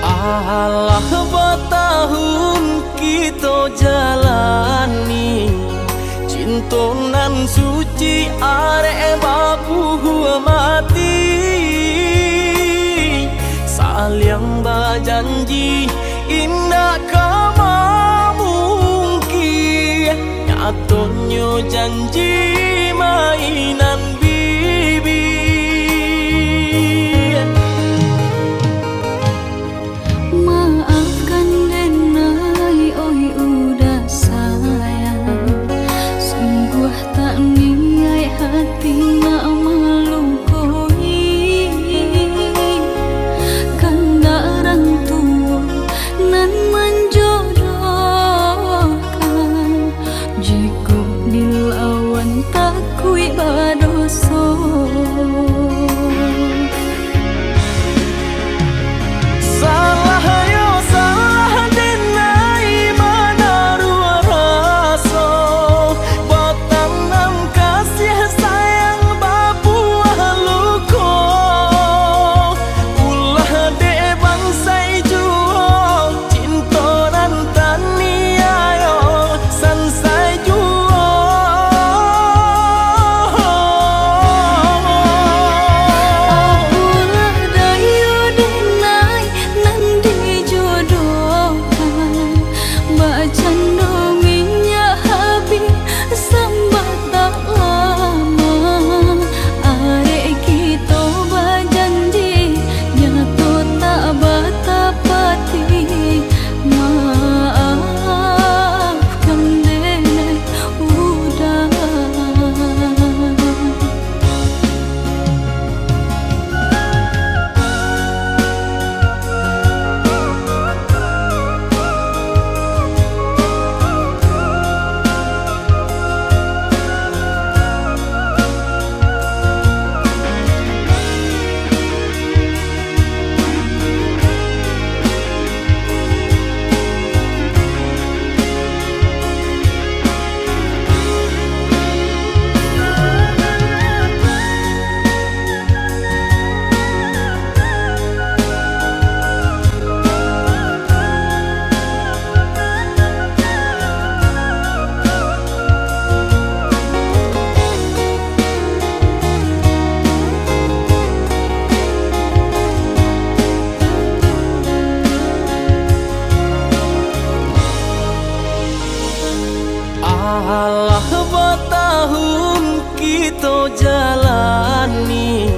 Alah bertahun kita jalani cinta nan suci arek babu mati saling berjanji indah kama mungkin nyatanya janji mainan bibi. Maafkan Denai, oi udah sayang, sungguh tak niat hati nak melukoi. Kanda orang tua nan menjodohkan, jika dilawan takui berdosa. Alah bertahun kita jalani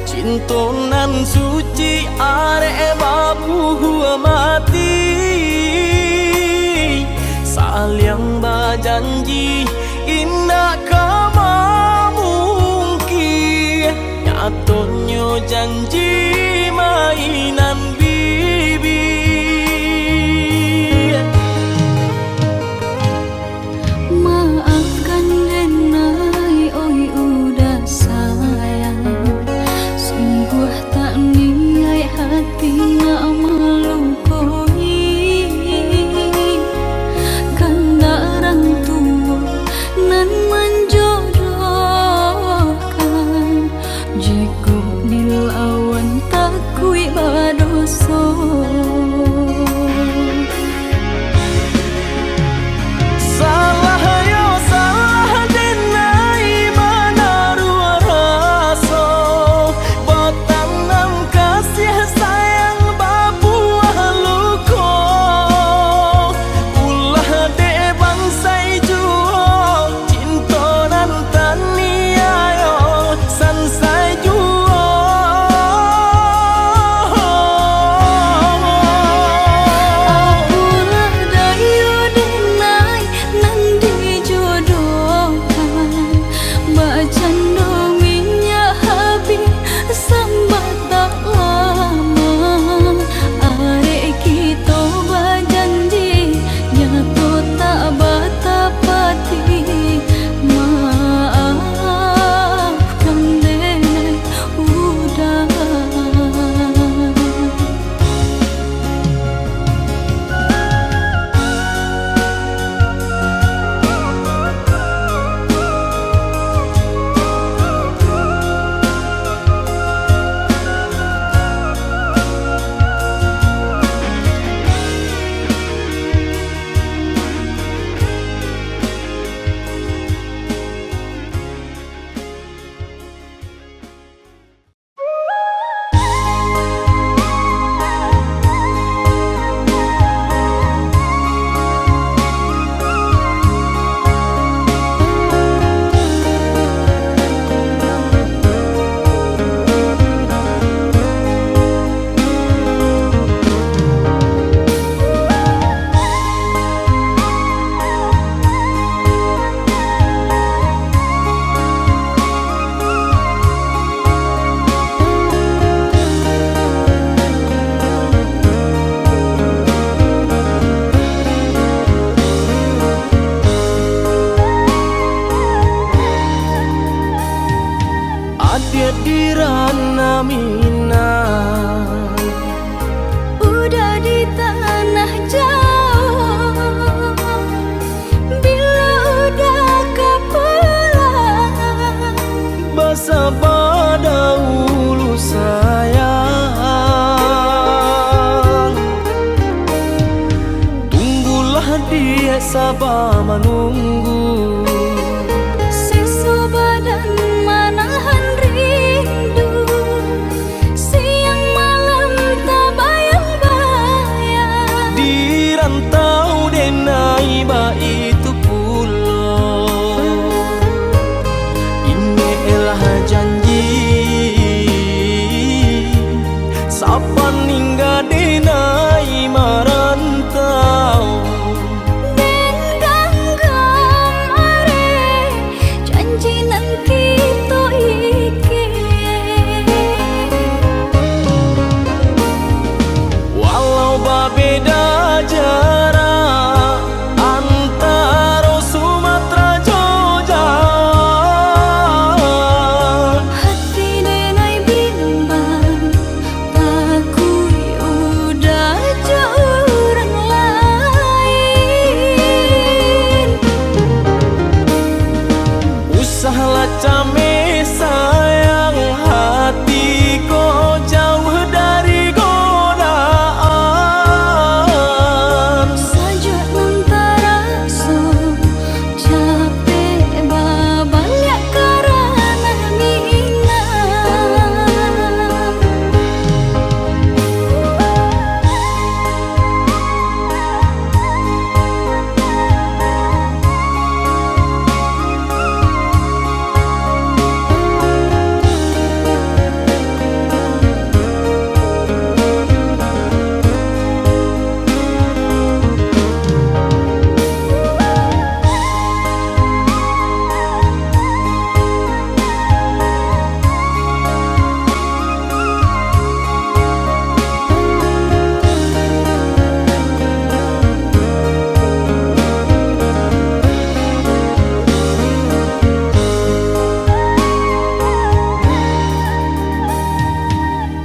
cinta nan suci arek babu mati saling berjanji indah kama mungkin nyatanya janji mainan bibi. Maafkan Denai, oi udah sayang, sungguh tak niat hati nak melukoi. Kanda orang tua dia sabar menunggu. Sisa badan menahan rindu, siang malam tak bayang-bayang. Di rantau denai ba itu pulau, ini elah janji sapan hingga denai merantau. Den ganggam are janji nan kita iki, Walau berbeda jarak antara Sumatera Jogja, hati denai bimbang takui udah jauh orang lain. usahlah came sayang hati kau jauh dari godaan. Saja antara so capek babanyak karena minat.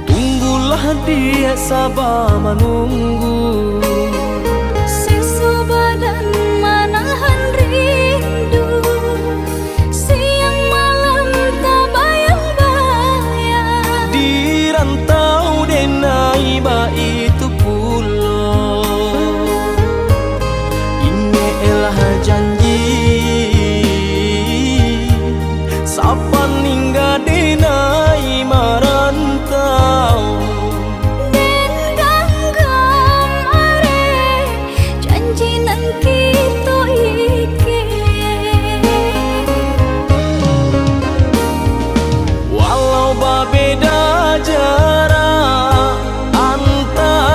Tunggulah dia sabar menunggu. Sisa badan menahan rindu, siang malam tak bayang-bayang. Di rantau denai ba itu pulau, ini elah janji sapan hingga denai merantau. Den ganggam are janji nan kita iki, Walau berbeda jarak antara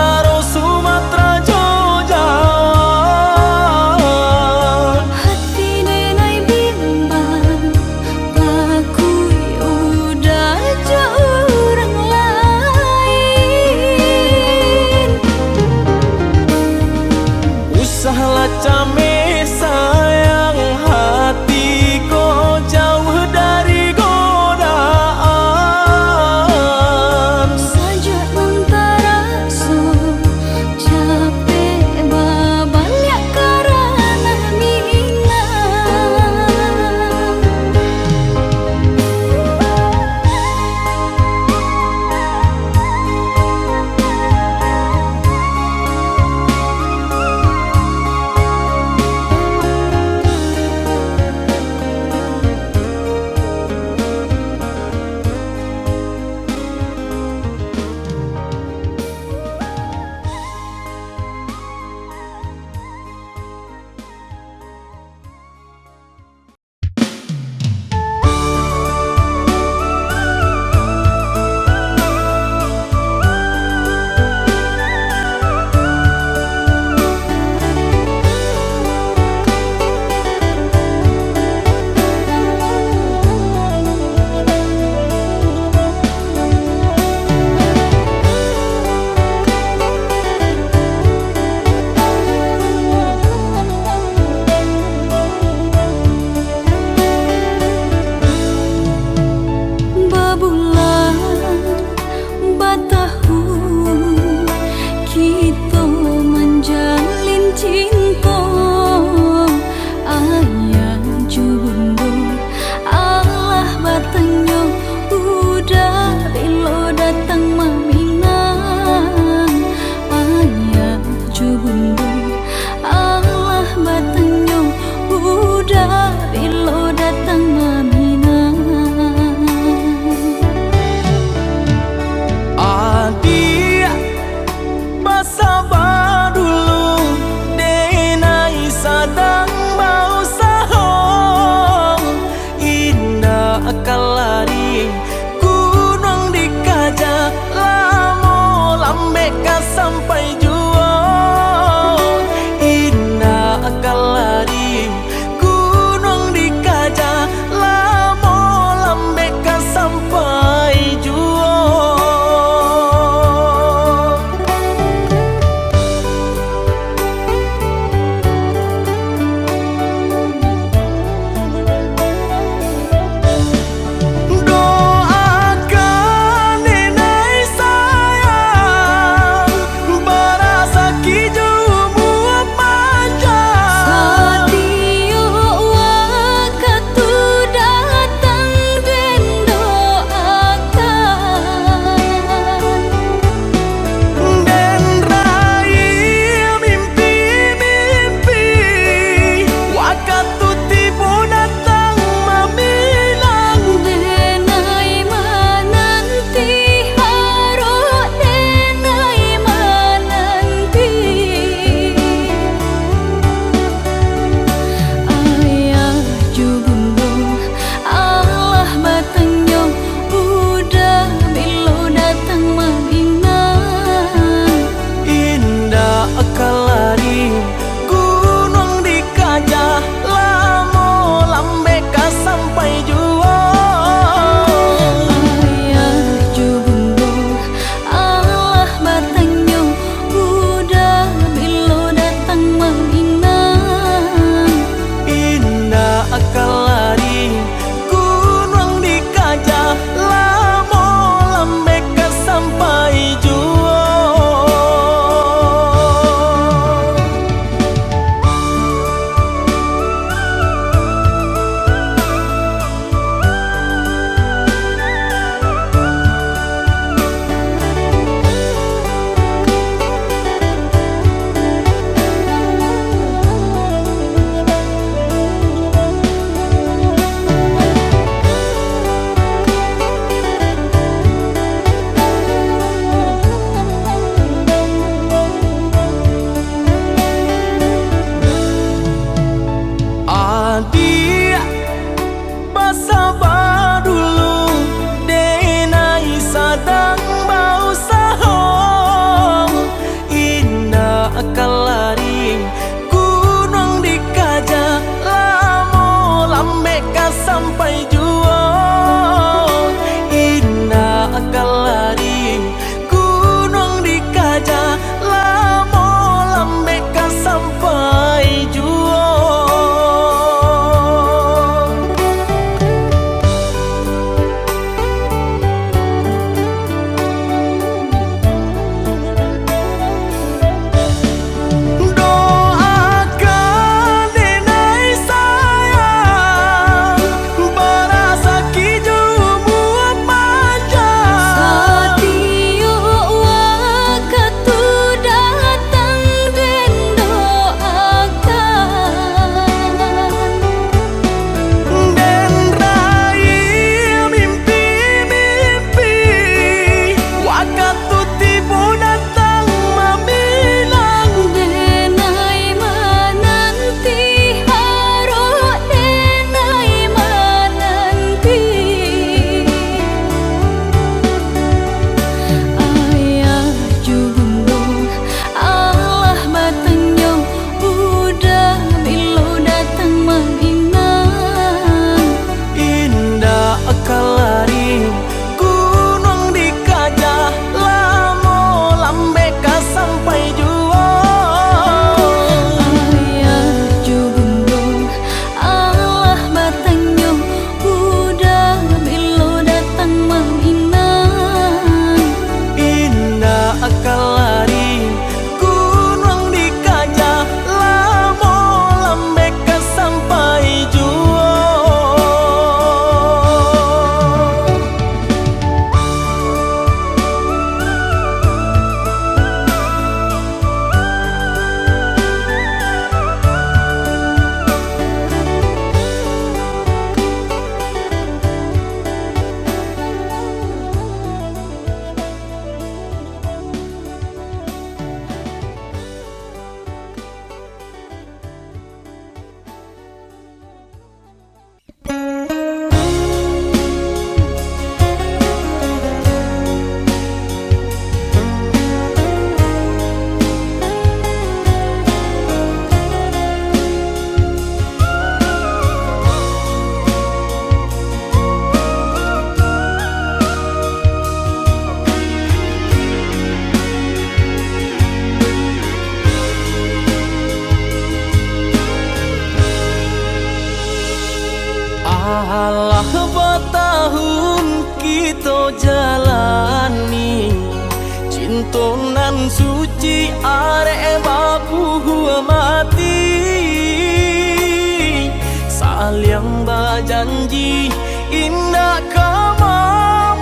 beka sampai jua. Indah kalari gunung dikaja, lamo lambeka sampai jua. Doakan nenai sayang, tahun kita jalani, cinta nan suci arek babu mati, saling berjanji indah kama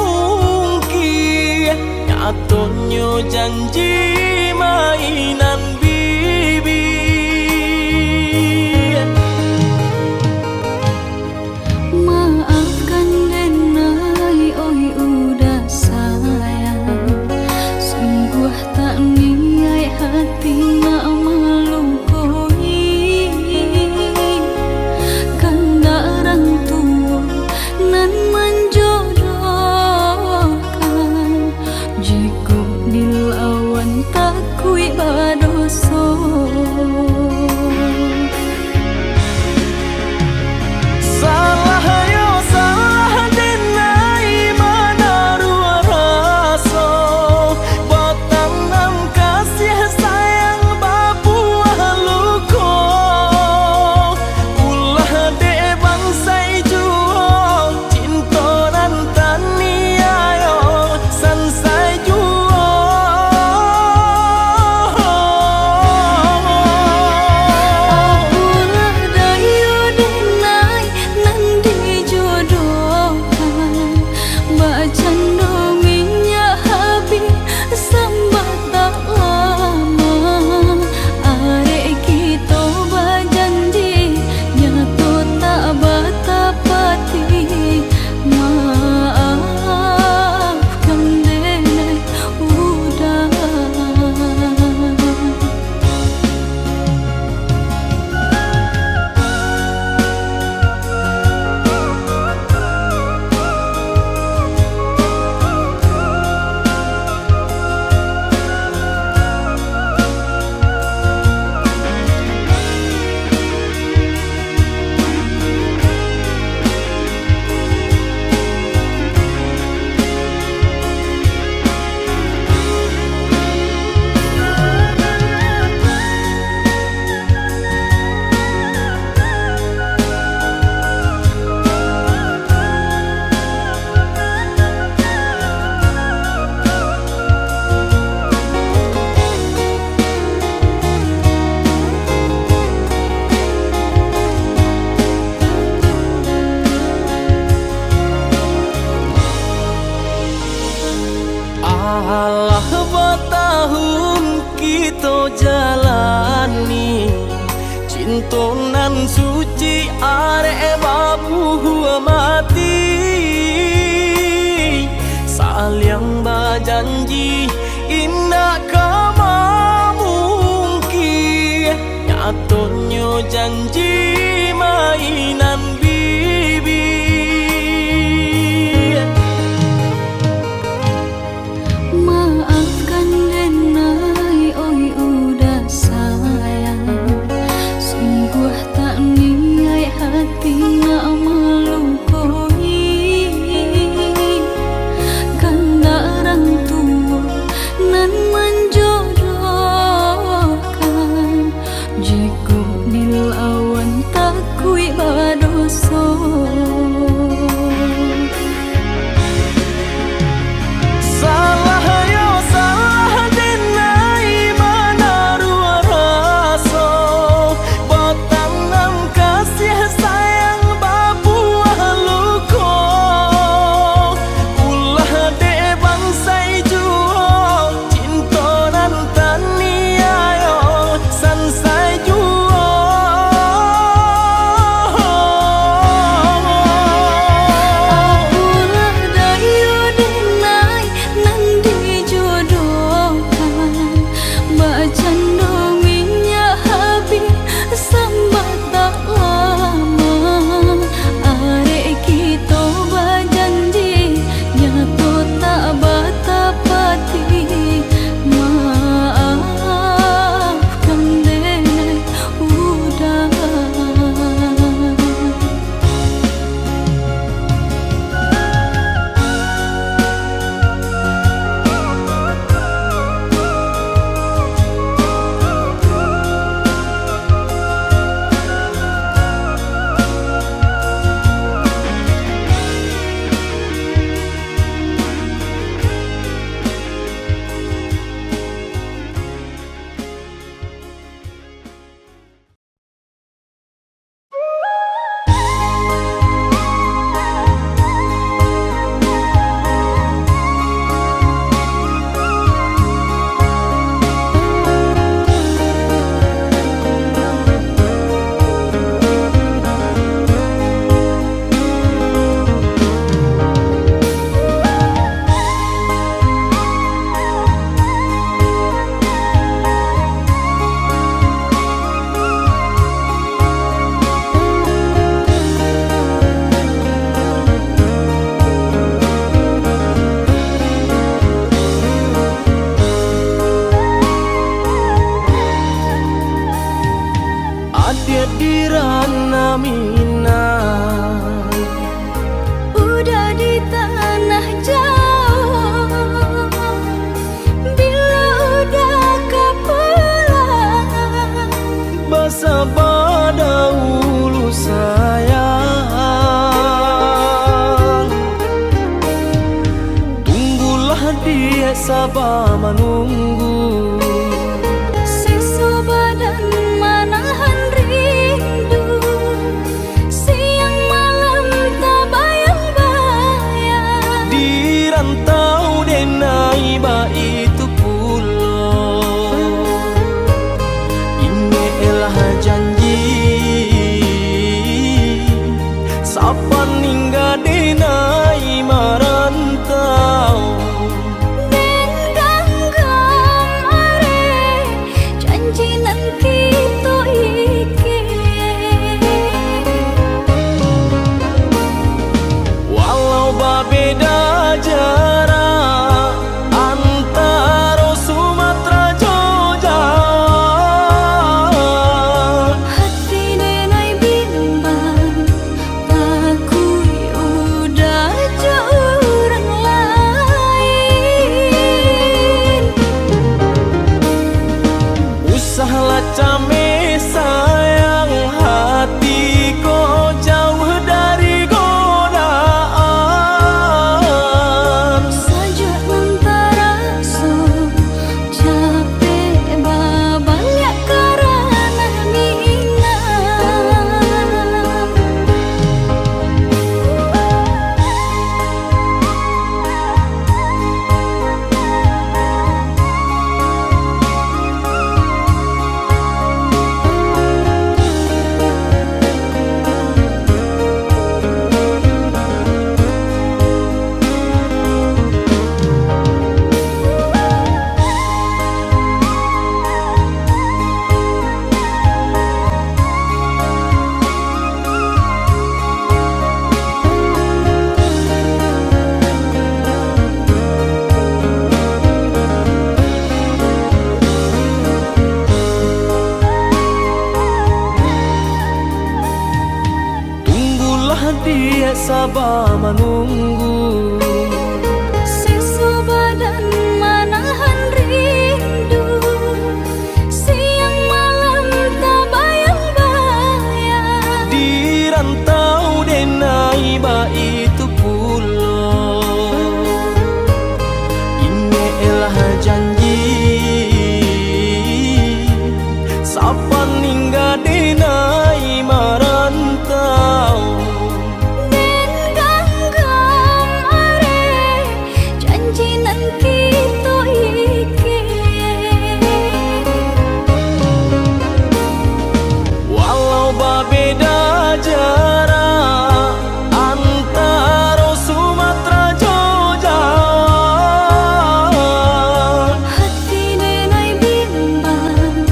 mungkin, nyatanya janji mainan bibi. Maafkan Denai, oi udah sayang, sungguh tak niat hati nak melukai, kanda orang tua nan menjodohkan, jika dilawan tak kui berdosa. Alah bertahun kita jalani, cinta nan suci arek babu mati, saling berjanji indah kama mungkin, nyatanya janji mainan bibi. Maafkan Denai, oi udah sayang, sungguh tak niat hati nak melukai, kanda orang tua jaminan. Udah di tanah jauh, bila udah kepulang, Basa pada ulu sayang. Tunggulah dia sabar menunggu. sisa badan manahan rindu, siang malam tak bayang-bayang. Di rantau denai ba itu pulau. Ini elah janji sapan hingga denai marantau. Den ganggang are janji nan kita iki, Walau berbeda jarak antara Sumatera Jogja, hati denai bimbang, takui udah jauh orang lain. usahlah came sayang, hati kau jauh dari godaan. Saja antara so capek babalik karena minat. Tunggulah dia sabar menunggu. Sisa badan manahan rindu, siang malam tak bayang-bayang. Di rantau denai ba itu pulau. Ini elah janji sapan hingga denai marantau. Den ganggang are janji nan kita iki, Walau berbeda jarak antara Sumatera Jogja, hati denai bimbang,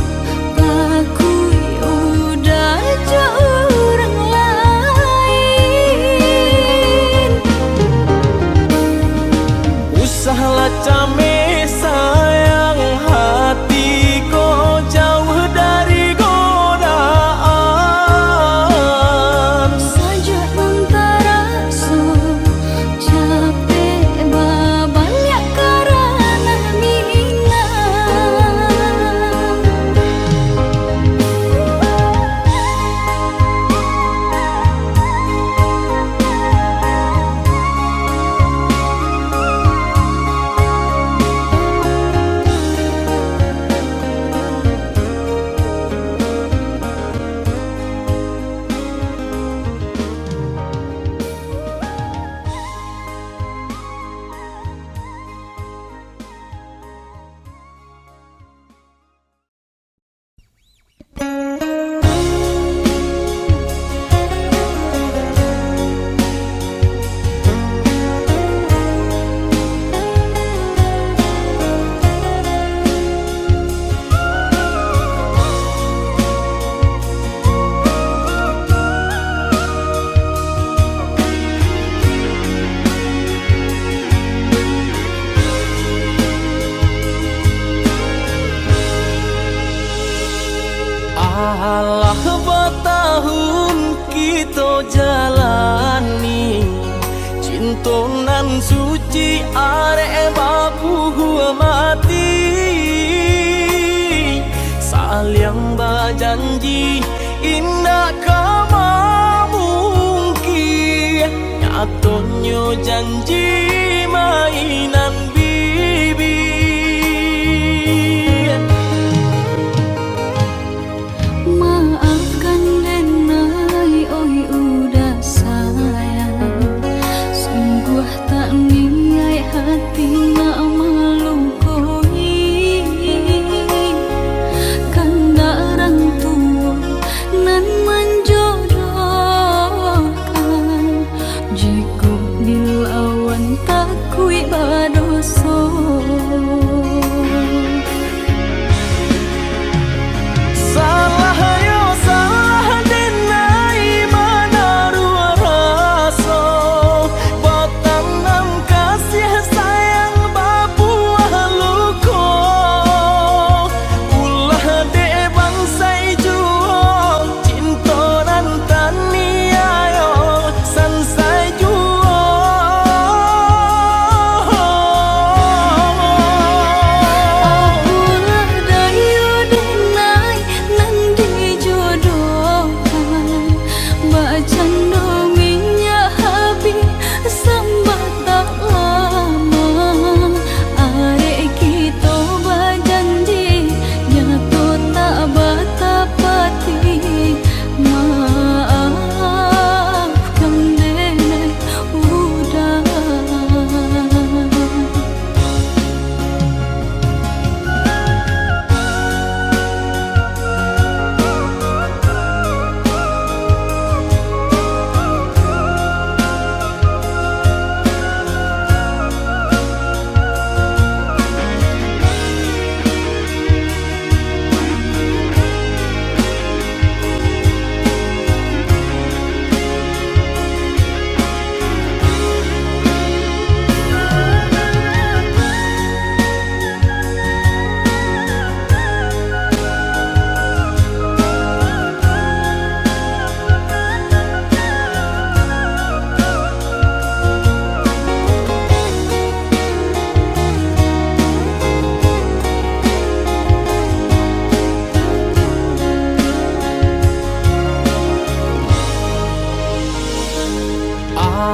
takui udah jauh orang lain. usahlah came sayang, hati kau jauh dari godaan. Saja antara so capek babalik karena minat. Allah betapa tahun kita jalani, cinta nan suci arek babu mati, saling berjanji indah kama mungkin, nyatanya janji mainan bibi. Maafkan Denai, oi udah sayang, sungguh tak niat hati nak melukoi, kandaran tua nan menjodohkan, jika dilawan takui badoso.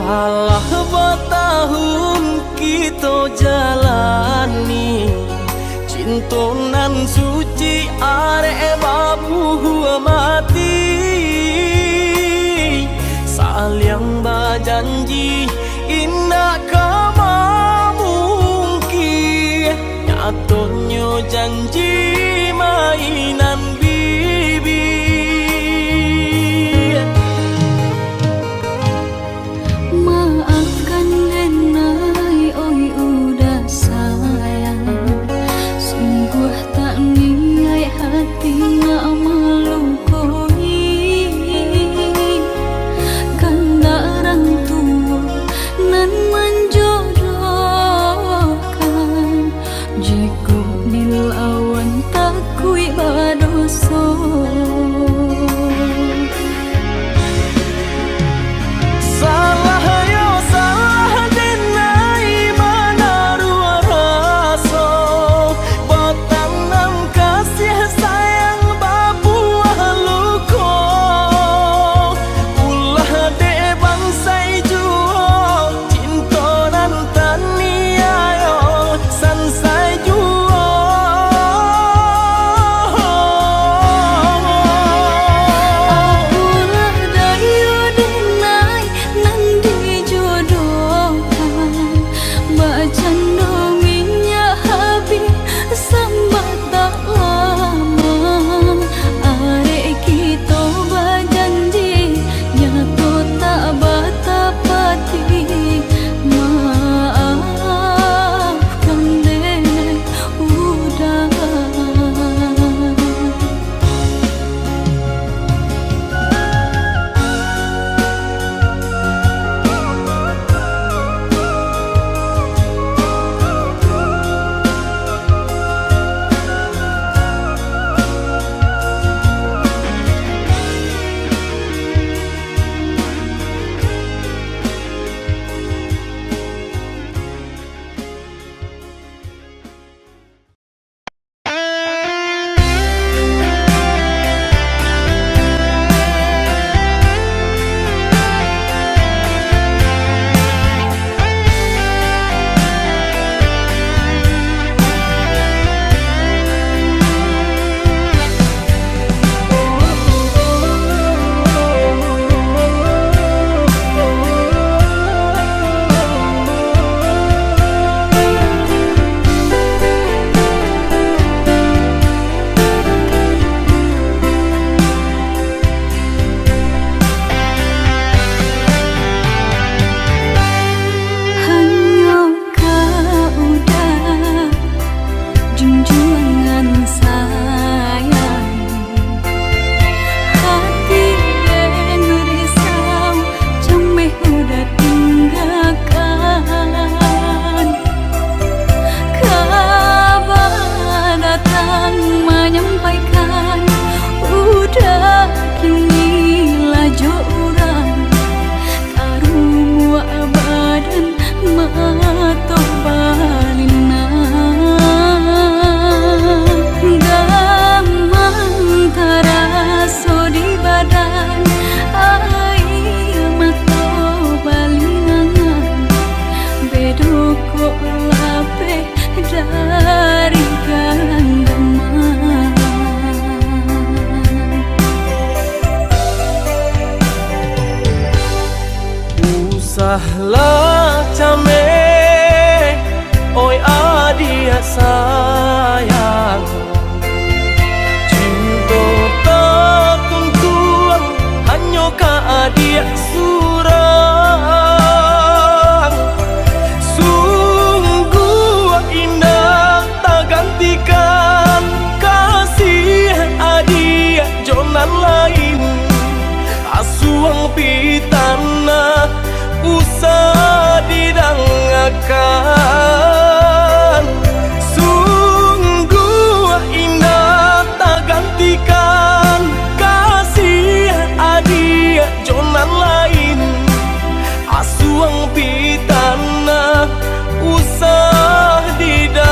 Alah bertahun kita jalani, cinta nan suci arek babu mati, saling berjanji indah kama mungkin, nyatanya janji mainan bibi. Maafkan Denai, oi udah sayang, sungguh came, oi adia sayang. Cinta tak tentuan, hanya ka adia surang. Sungguh indah tak gantikan kasih adia jonan lain. Asuang pitana usah didangakan. Sungguh indah tak gantikan kasih adia jonan lain. Asuang pitana usah didangakan.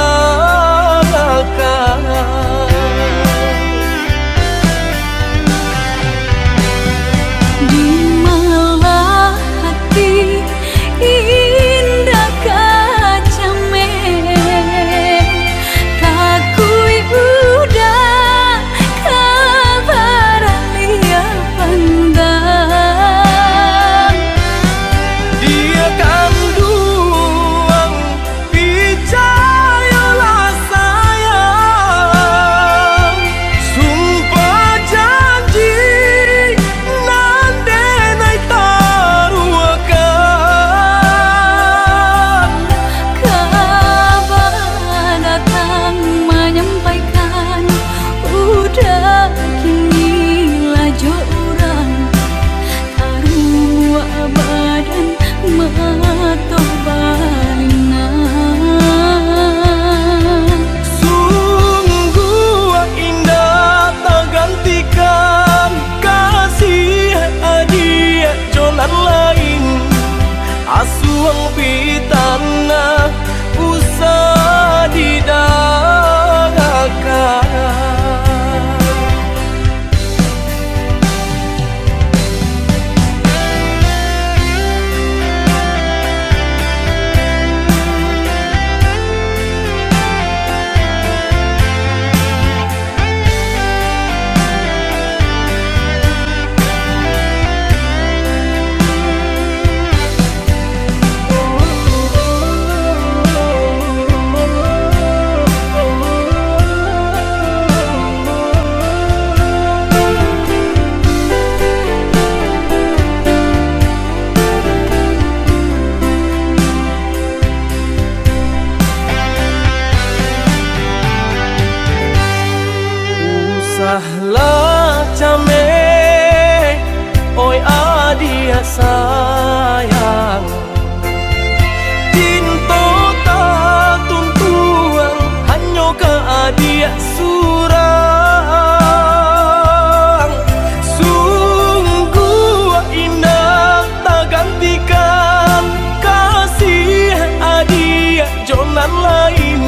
Asuang pitana usah didangakan. Usahlah came, oi adia sayang. Cinta tak tuntuan, hanya ka adia surang. Sungguh indah tak gantikan kasih adia jonan lain.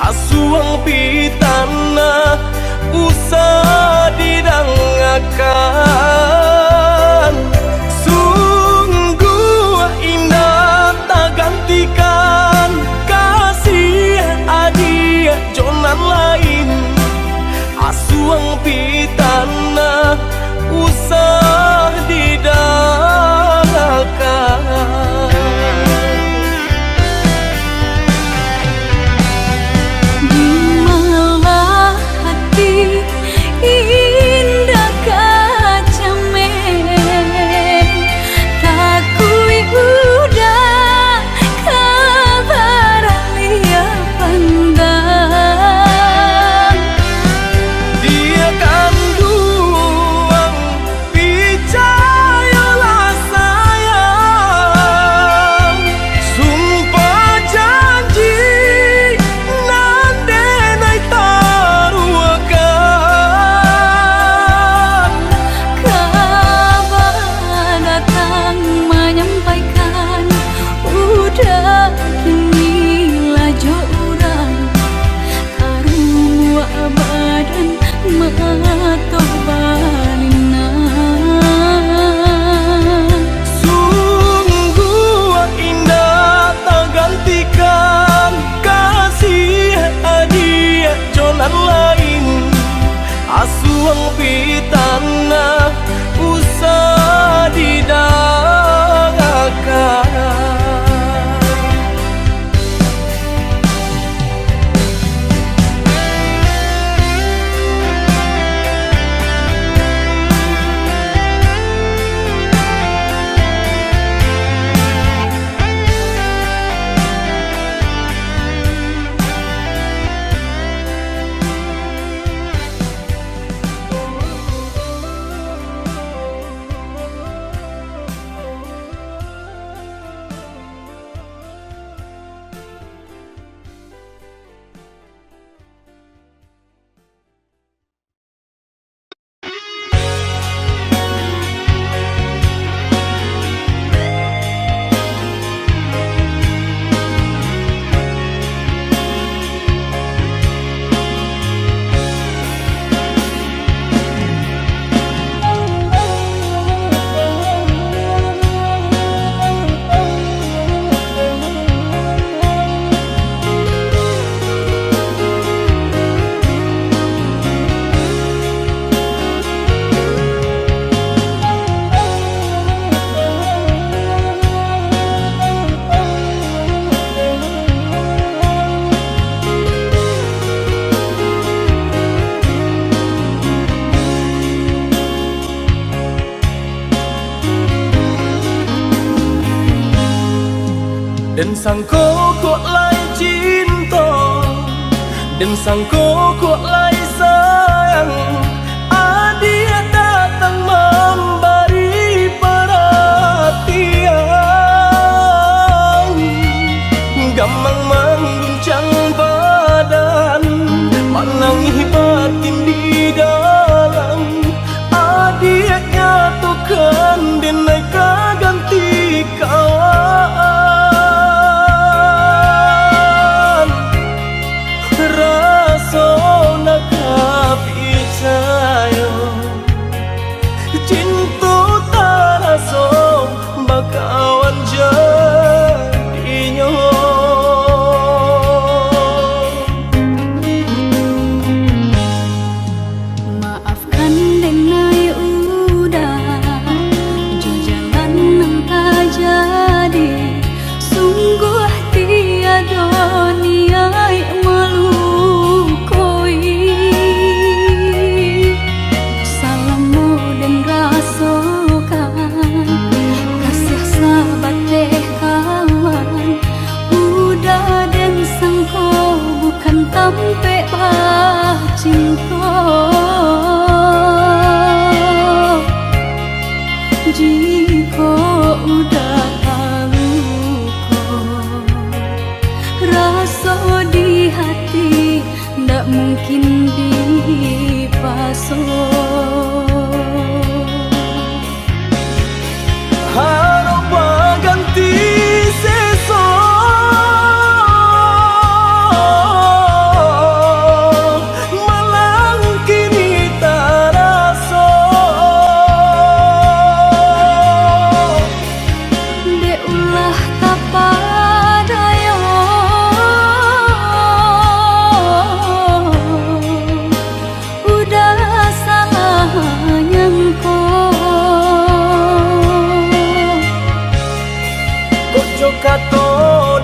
Asuang pitana usah didangakan. Sungguh indah tak gantikan kasih adia jonan lain. Asuang pitana usah didangakan. Dia kan duang Dan sangko kok lai cinta, dan sangko kok lai sayang. Dia datang memberi perhatian, gampang mengguncang badan, menangis batin di dalam. Dia nyatukan denai ganti kawan. Rasa nak percaya cinta tak rasa bakawan jadinya. Maafkan denai udah jalan nang tak jadi, sungguh tiada niat melukoi. Salamu dan rasakan kasih sahabat deh kawan. Udah dan sangko bukan tampe bah cinta. Jika udah tahu kok rasa di hati, ndak mungkin dipasok. Harap ganti sesok, malang kini tak rasa. Dek ulah tak padaya, udah salah nyangko. Koco kato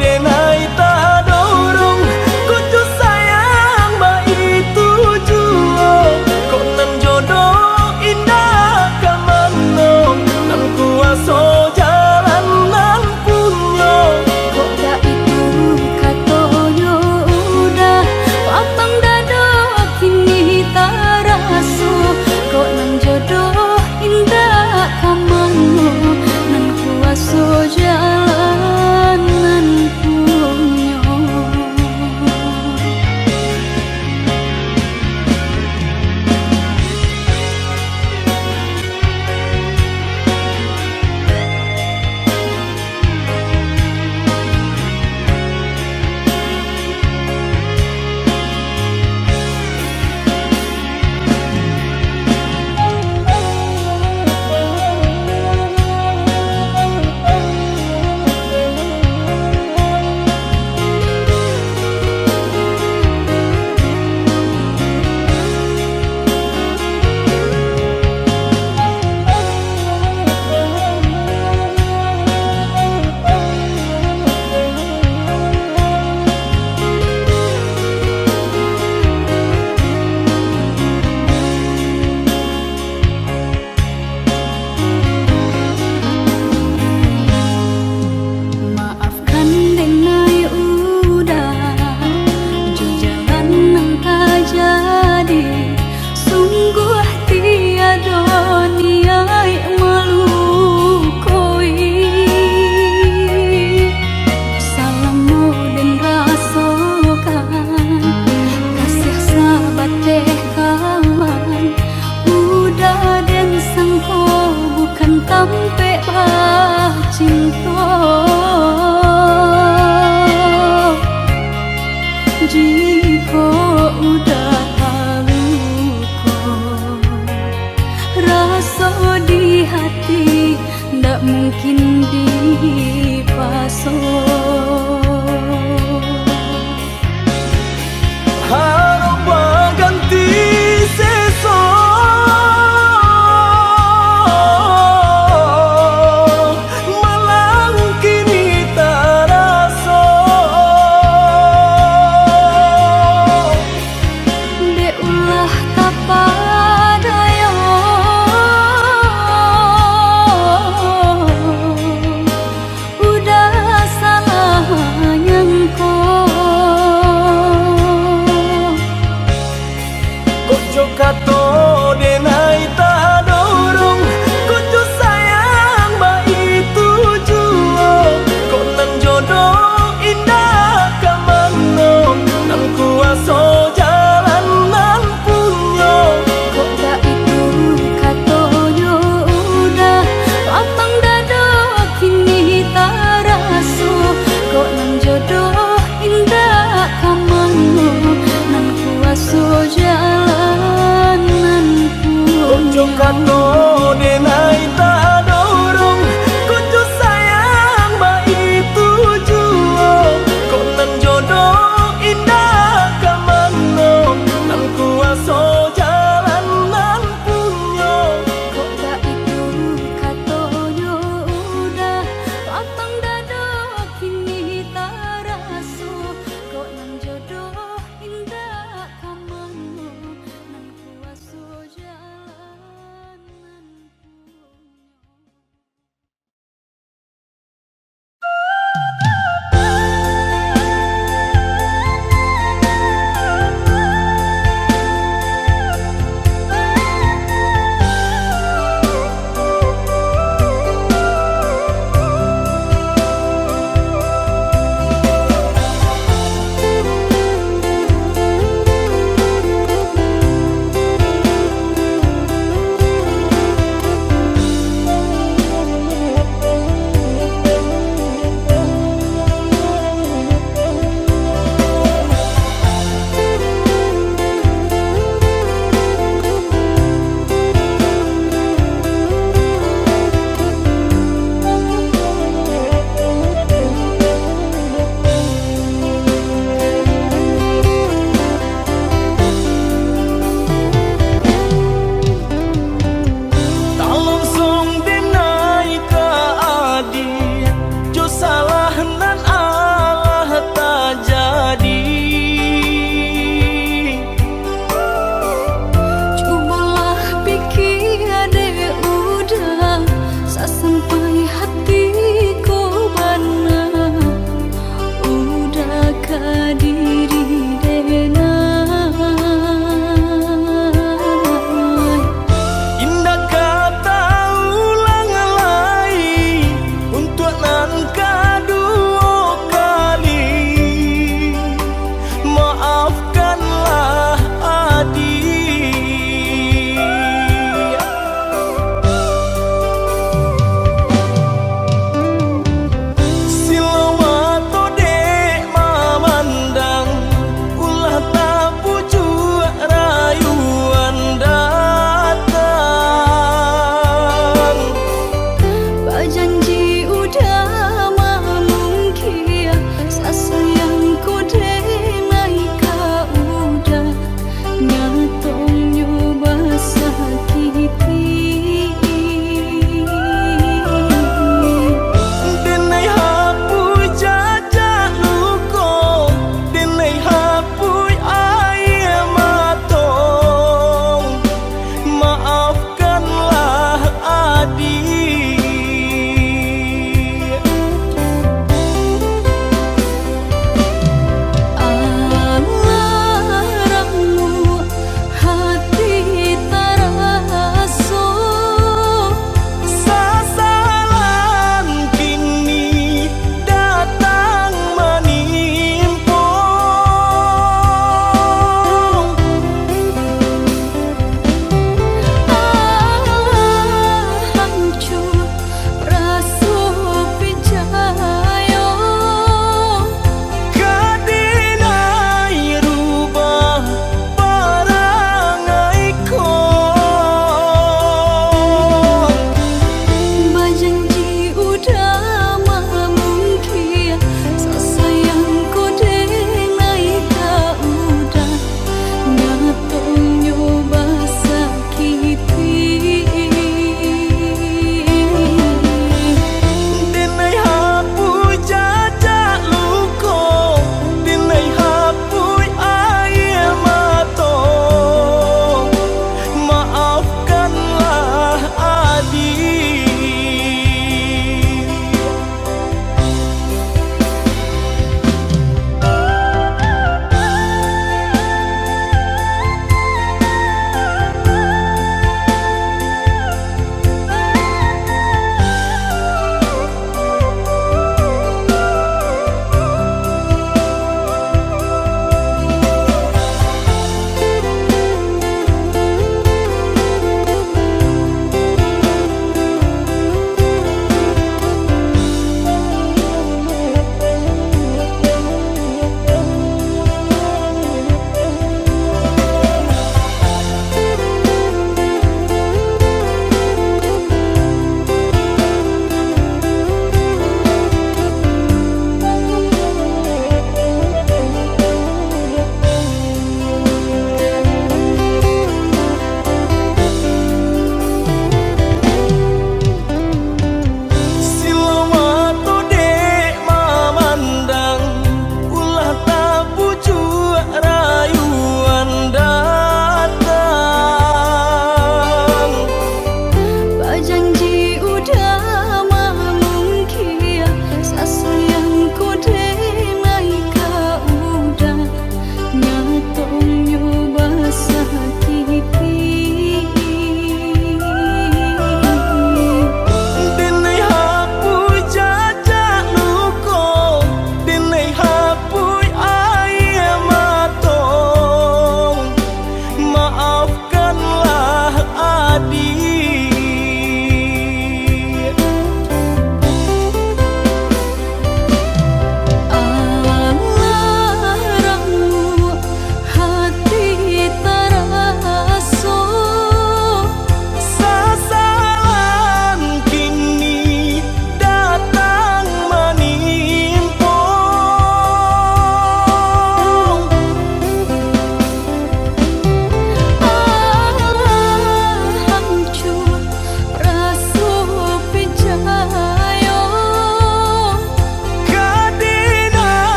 denai tak dorong, koco sayang ba itu jua. Kok nan jodoh indah kamano, nan kuaso jalan nan punya. Kok dah itu katonya udah papang dado kini tak rasa. Kok nan jodoh indah kamano, nan kuaso jalan nan punya. Maafkan denai udah jalan nang tak jadi, sungguh tiada niat melukoi. Salamu dan rasakan kasih sahabat deh kawan. Udah dan sangko bukan tampe bah cinta. Jika udah tahu kok rasa di hati, ndak mungkin dipasok. Harap ganti sesok, malang kini tak rasa. Dek ulah tak padaya, udah salah denai tak dorong Koco sayang baik tujuan Kok nan jodoh indah kamano Nan kuaso jalan nan punyo Kok gak itu katoyo udah lapang dado kini tak raso Kok nan jodoh indah kamano Nan kuaso jalan nan punyo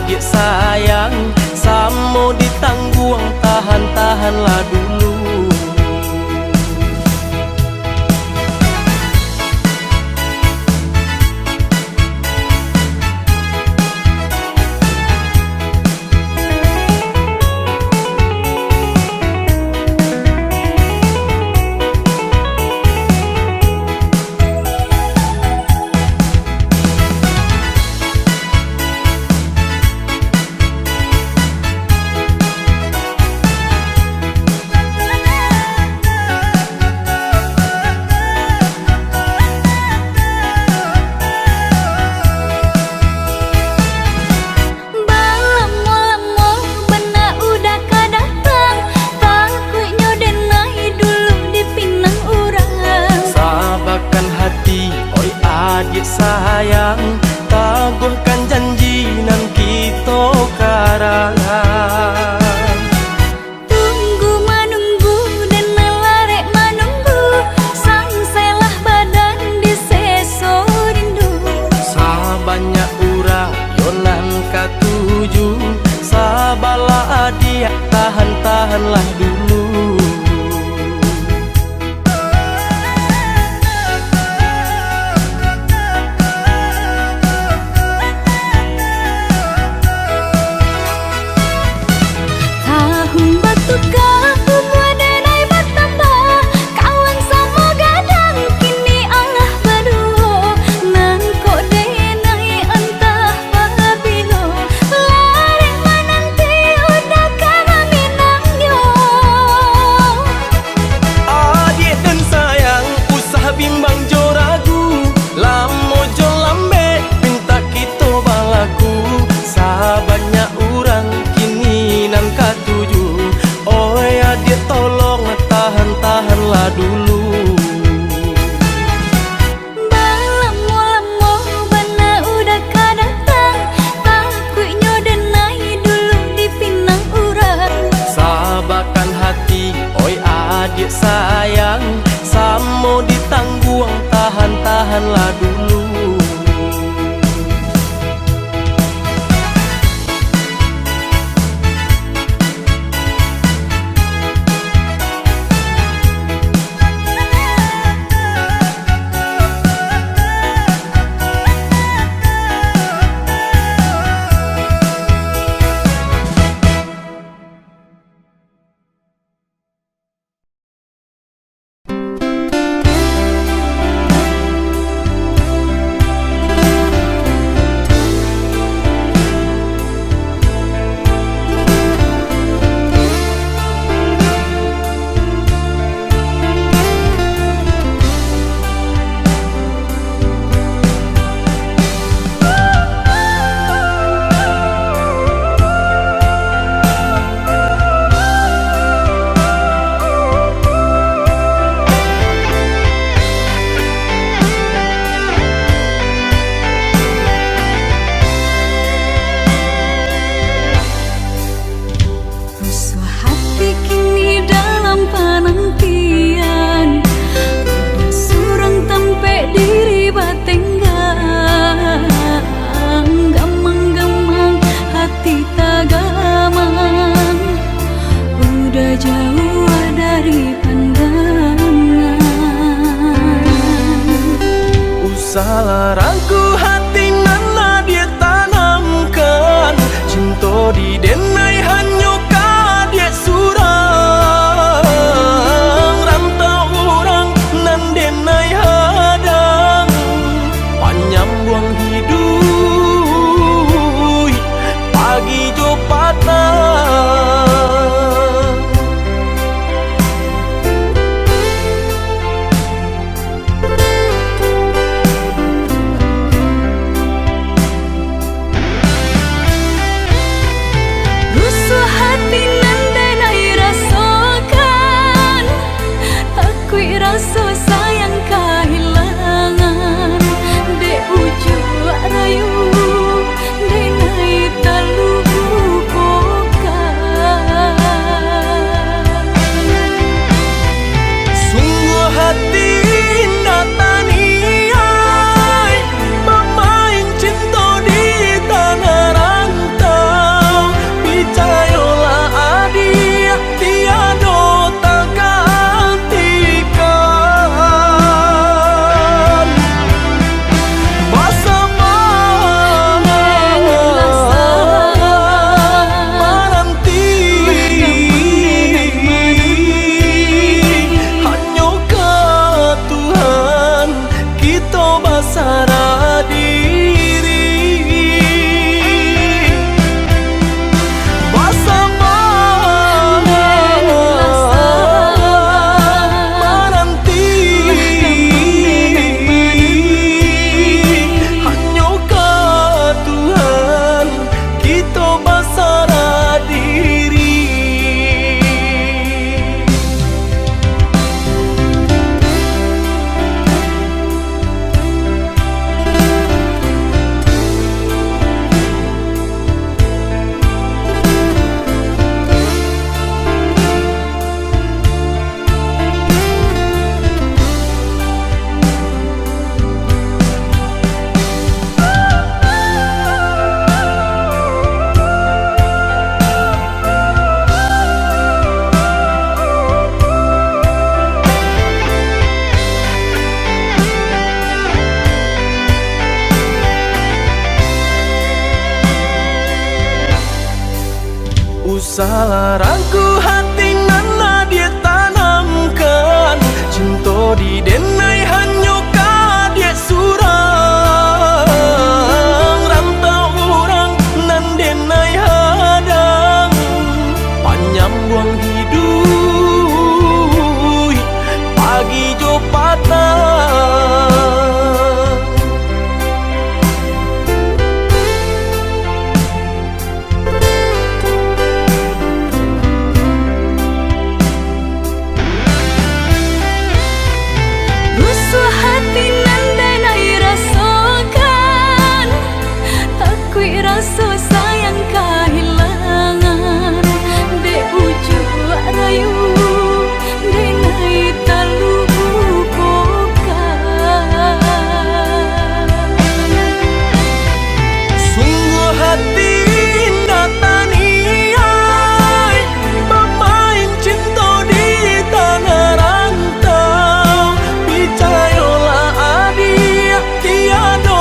adik sayang, samo ditanggung, tahan-tahanlah dulu. Adik sayang, tabuhkan janji nan kita karangan. Tunggu menunggu dan melarek menunggu, sangselah badan di seso rindu. Sabanyak ura yonan katuju, sabalah adik, tahan-tahanlah dulu. Tahan-tahanlah dulu. Balamo-lamo bana udah kadatang, takutnya denai dulu dipinang urang. Sabarkan hati, oi adik sayang, samo ditanggung, tahan-tahanlah dulu. Salah ragu hati nana dia tanamkan, cinta di denai hanya dia surang. Rantau orang nan denai hadang, panjang buang hidup pagi jo patah. Rasa sayang kehilangan, de ujung rayu, de naik talu kok salarangku hati nana dia tanamkan, cinta di denai hanya dia surang, rantau orang nan denai hadang, panjang buang hidup pagi jo patah. Rasa sayang kehilangan de ujung rayu denai terlupakan. Sungguh hati dataniai pemain cinta di tanah rantau, percayalah adik tiada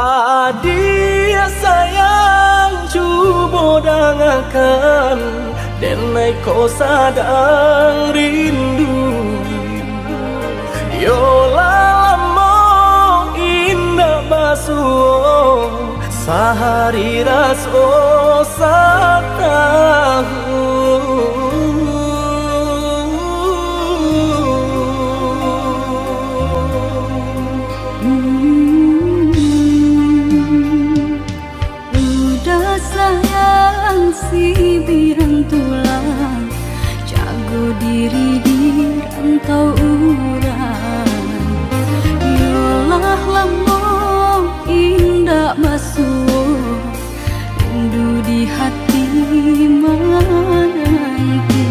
adik sayang cuba dengarkan, denai kau sadang rindu. Yola lama indah basuh sehari raso satahu. Si birang tulang jago diri di rantau urang, yolah lama indah basuh rindu di hati menanti.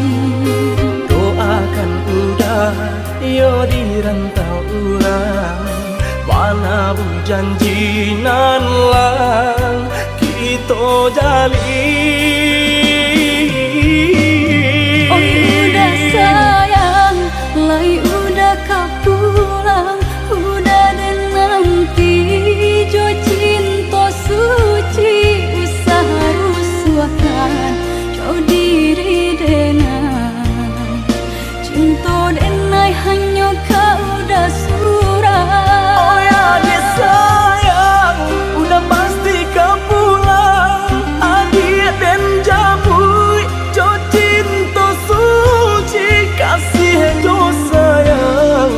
Doakan udah yo di rantau urang, mana bu janji nan lang kita jalin. Oh udah sayang, lai udah kau pulang, udah dan nanti jo cinta suci usaha rusuakan jo diri denai, cinta denai hanya kau udah surah. Oh ya dia sayang, udah pasti kau pulang, adik dan jabui jo cinta suci kasih jo sayang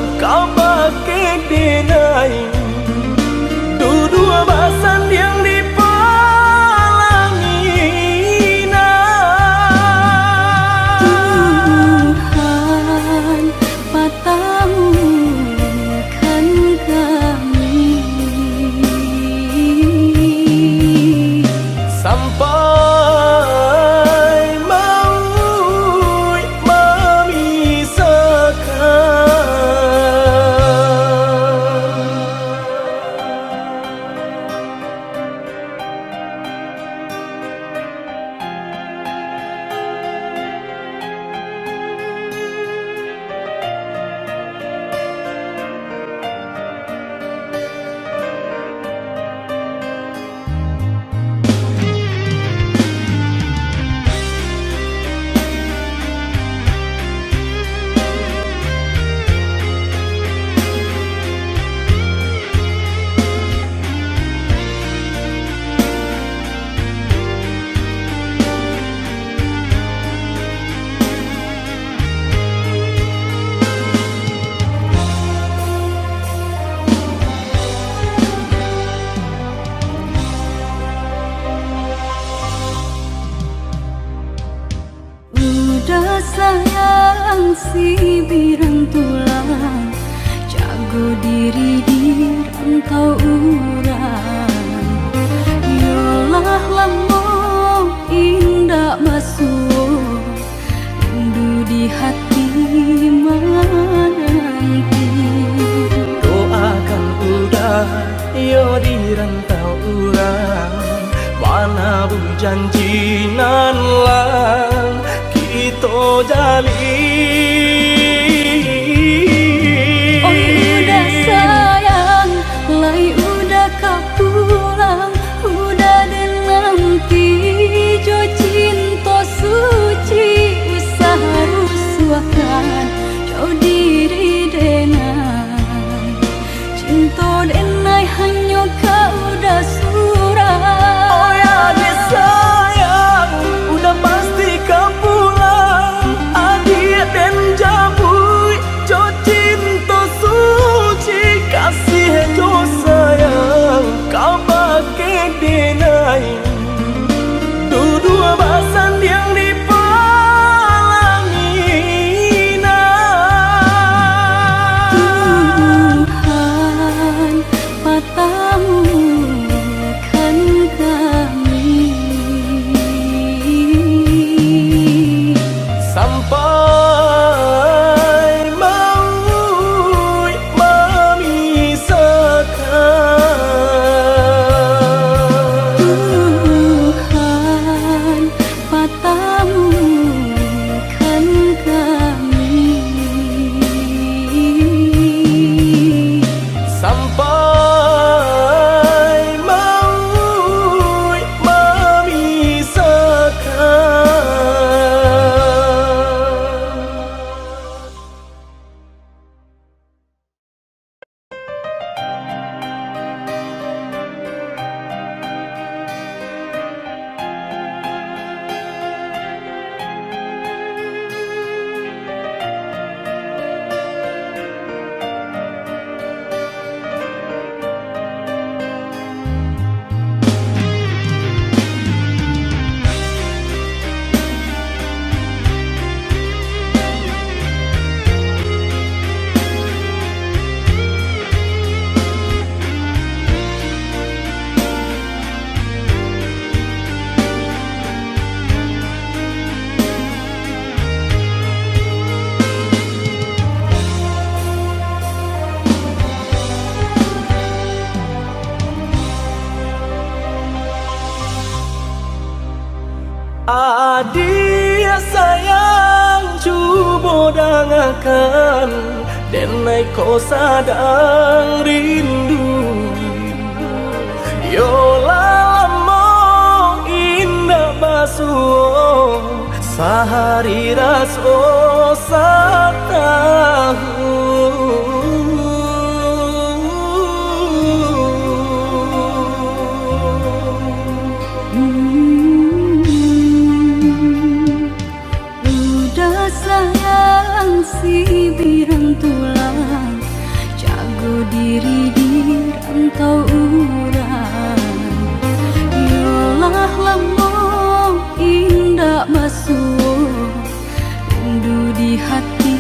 birang tulang, jago diri di rantau urang. Yolah lamun indah basuh, rindu di hati menanti. Doakan udah yo di rantau urang, mana bu janji nan lang kita jalin. Oi udah sayang, lai udah kapulang, udah dan nanti jo cinta suci, usaha rusuhkan jauh diri denai, cinta denai hanya kau udah surah. Oh ya dia sayang, udah pasti kau pulang, adik dan jabui jo cinta suci, kasih jo sayang kau pakai denai, dua basan yang dipalangina. Tuhan patamukan kami sampai maut memisahkan. Tuhan patamukan kami Sampai maut adik sayang cuba dengarkan, denai kau sadang rindu. Yolah lama indah basuh, sehari raso satahu. Udah sayang si birang tulang, jago diri di rantau urang. Yolah lamun indah basuh, rindu di hati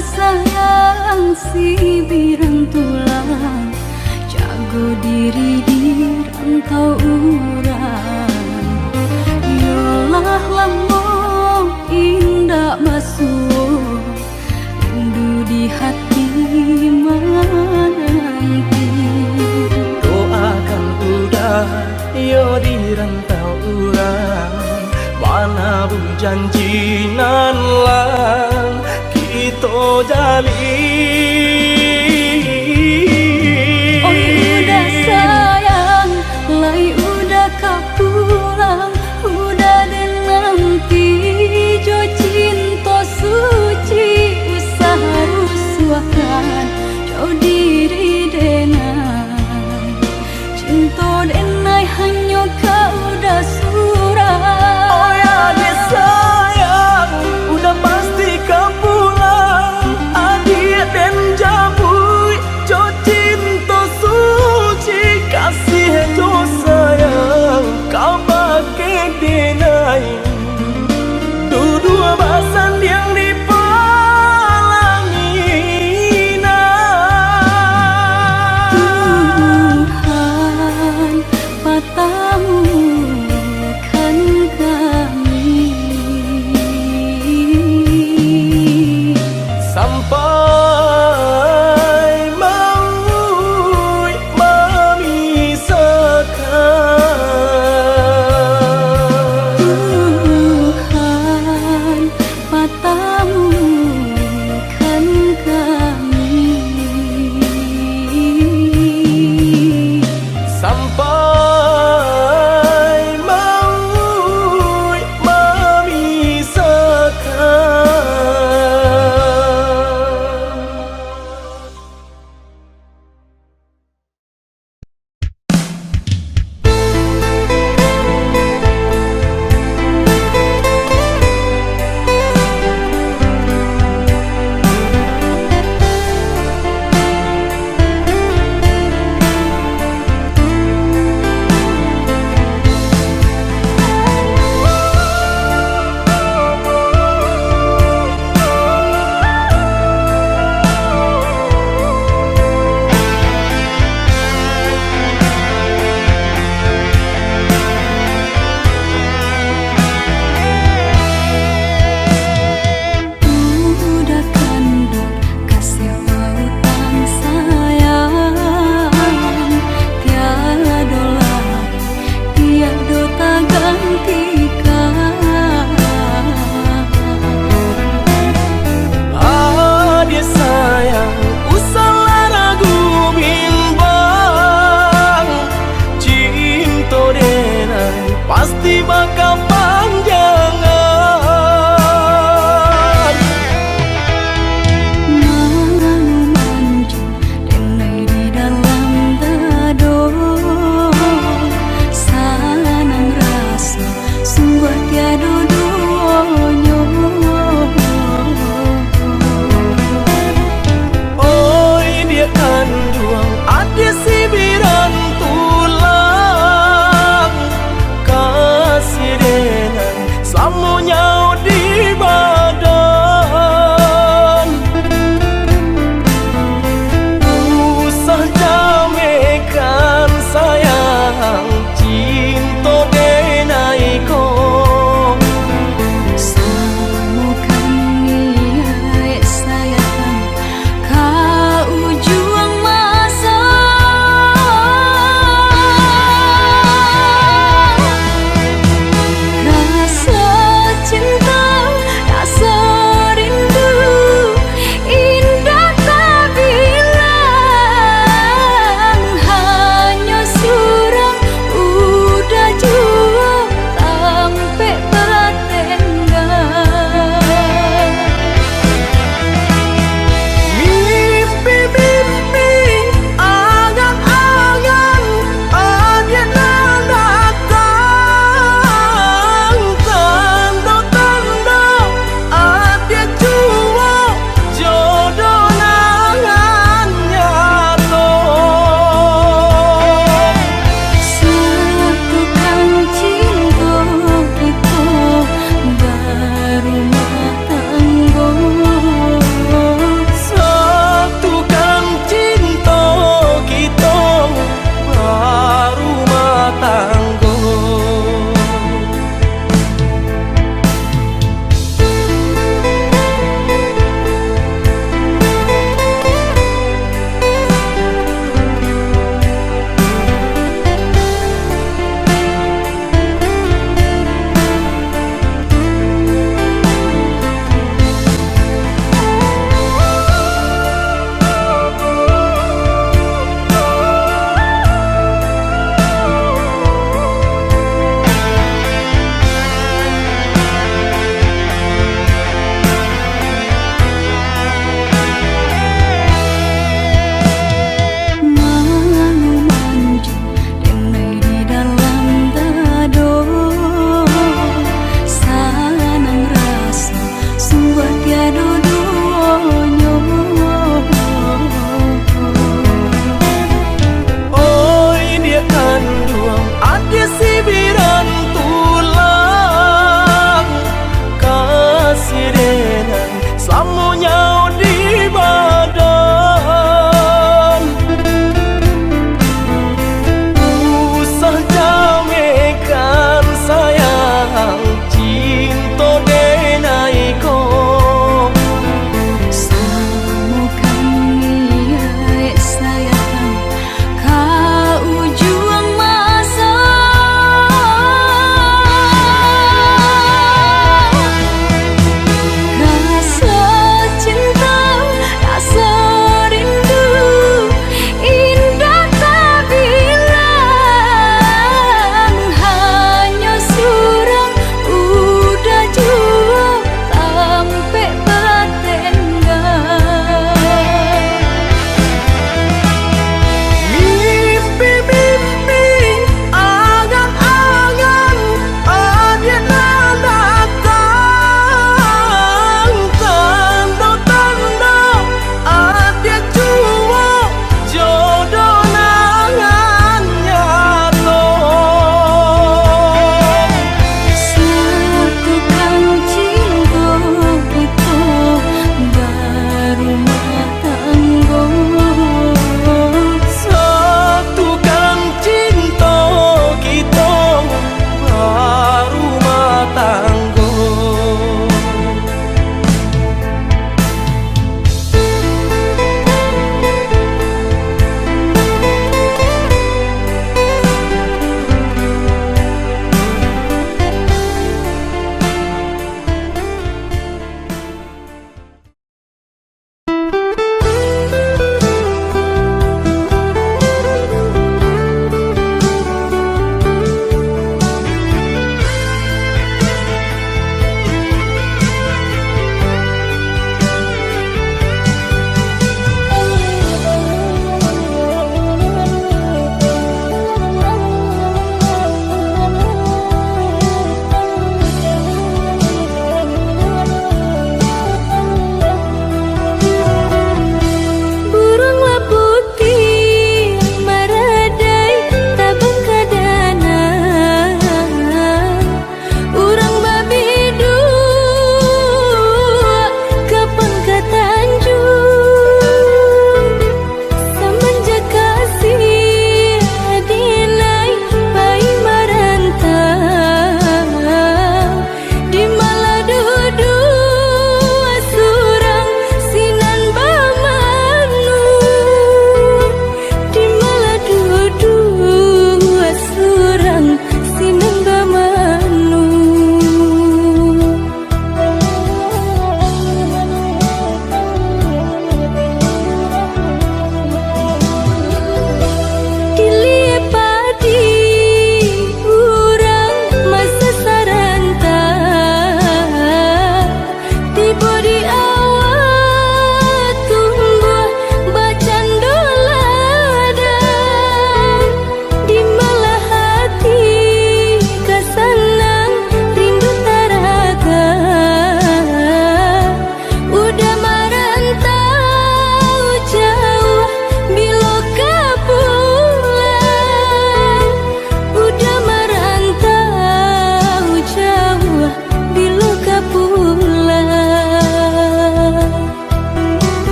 sayang si birantulang, jago diri di rantau urang. Yolah lamun indah basuh, rindu di hati menanti. Doakan udah yo di rantau urang, mana bu janjinan lang kita jalin. Oi udah sayang, lai udah kapulang, udah dan nanti jo cinta suci, usaha rusuhkan jauh diri denai, cinta denai hanya kau udah surah. Oh ya dia sayang, udah pasti kau pulang, adik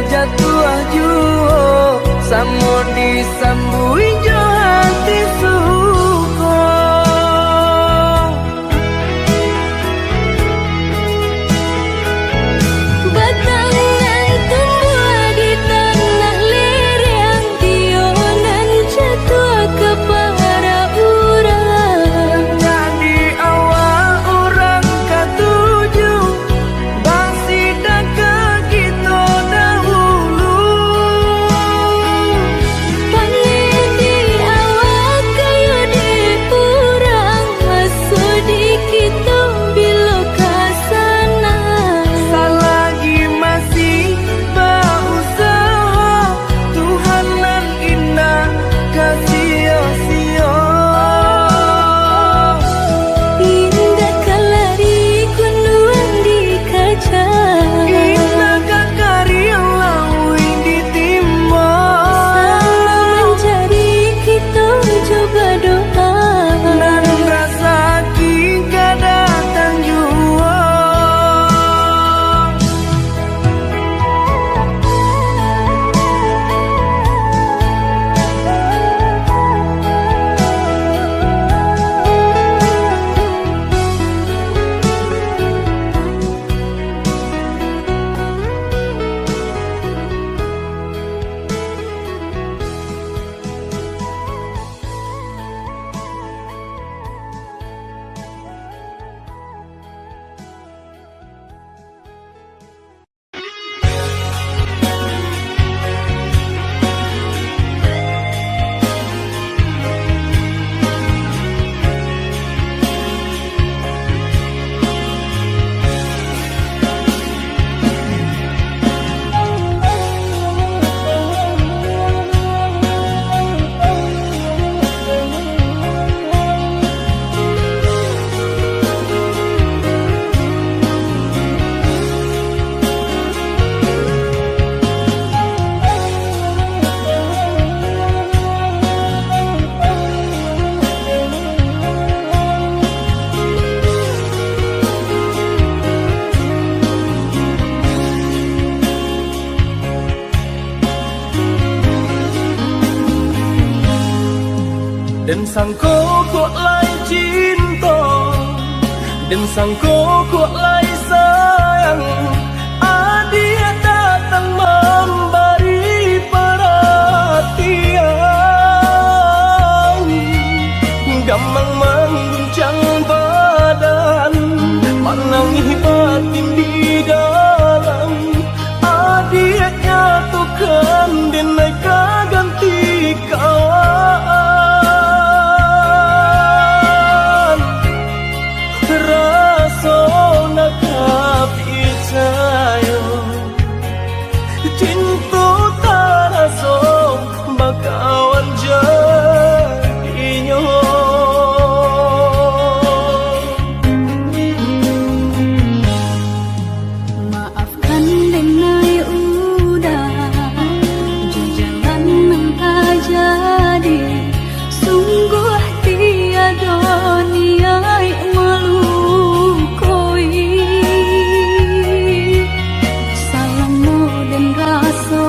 jatuh juo samo disambui jo hati suko. Batangan tumbuh di tanah lereng, tionan jatuh ke para urang. Jadi awal orang ketuju bangsi dah kita dahulu. Panen di awal kayu di urang, masuk di kita bila kasana. Selagi masih berusaha, Tuhan nan indah kasih-sia. Indah kalari gunung di kaca, Indah karya lawi ditimba. selalu mencari kita coba doa. Dan rasa kita datang jua. Dan sangko kok lai cinta, dan sangko kok lai sayang. Adia datang memberi perhatian, gamang mengguncang badan, menangis batin di dalam. Adia nyatukan dan mereka ganti kawan. Rasona kapicayo cinta taraso bakawan jadinya. Maafkan denai udah jalan yang tak jadi, sungguh tiada niat melukoi. Salahmu dan rasa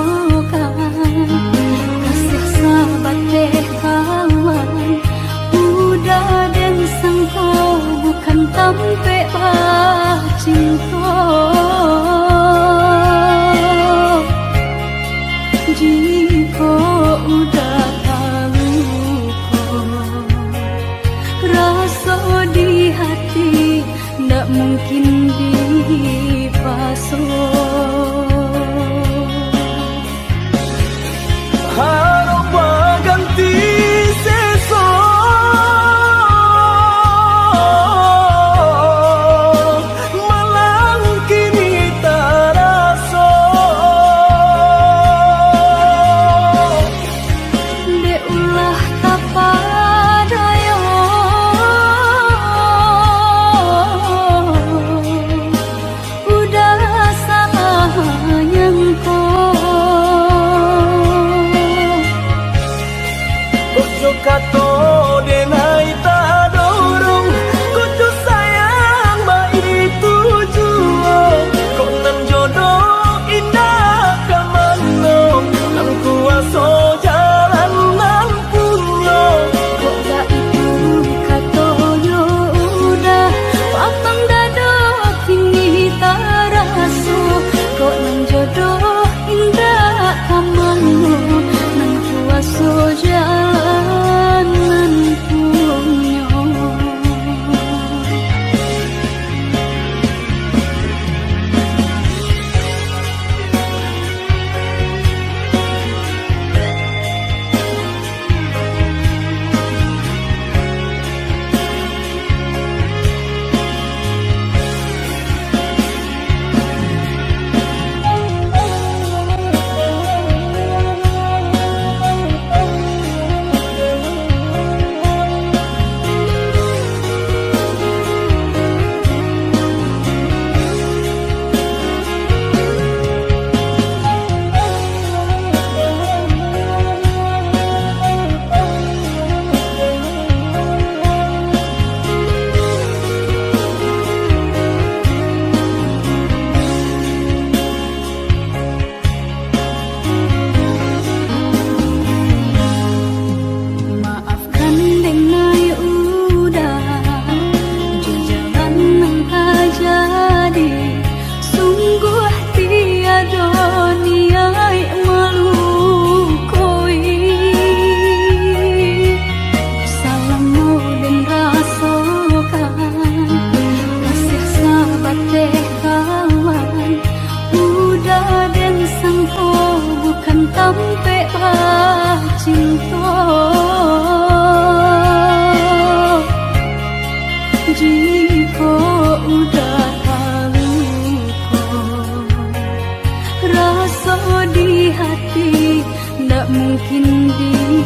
di hati, ndak mungkin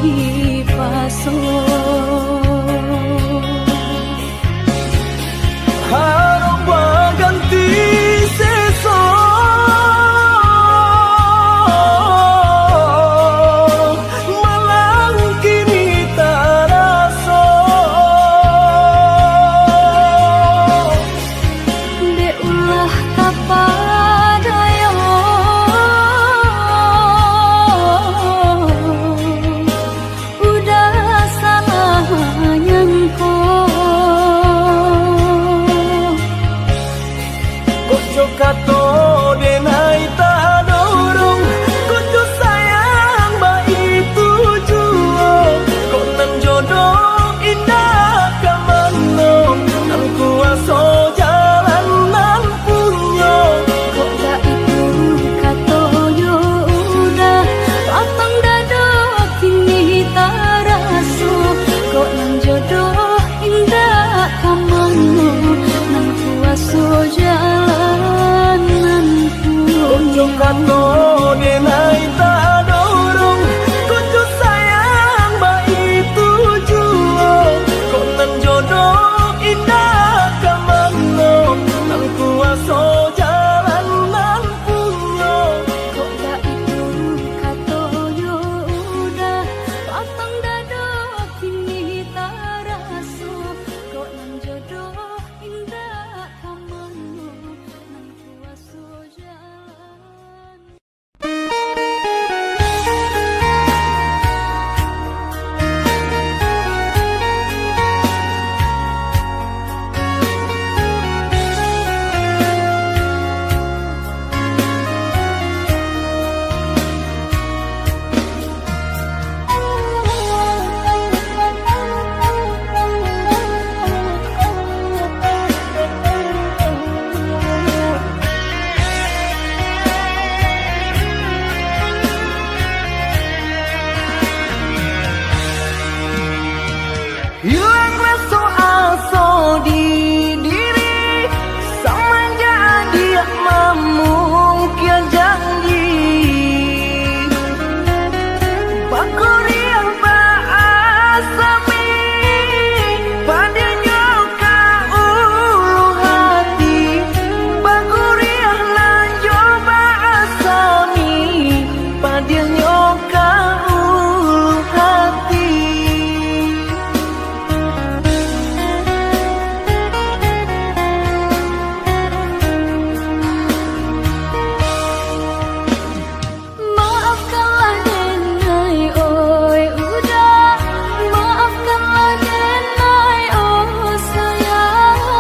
dipasung. Harap berganti sesok, malang kini terasa. Dek ulah tapadaya, udah salah nyangko. Koco kato denai tak dorong, koco sayang baik tujuan. Kok nan jodoh indah kamano, nan kuaso jalan nan punya. Kok dah itu kata yo udah lapang dada kini tak rasa. Kok nang jodoh indah kamano, nang kuaso jalan nan Koco kato denai tak dorong, koco sayang baik tujuan. Kok nan jodoh indah kamano, nan kuaso jalan nan punya. Kok dah itu kata yo udah lapang dada kini tak rasa. Kok nang jodoh indah kamano, nang kuaso jalan. Hilang rasa asa di diri, semenjak dia memungkir janji. Bakuriang berasami, padanya kau ulu hati. Bakuriang lanjut berasami, padanya kau ulu hati. Maafkanlah denai oi udah, maafkanlah denai oh sayang.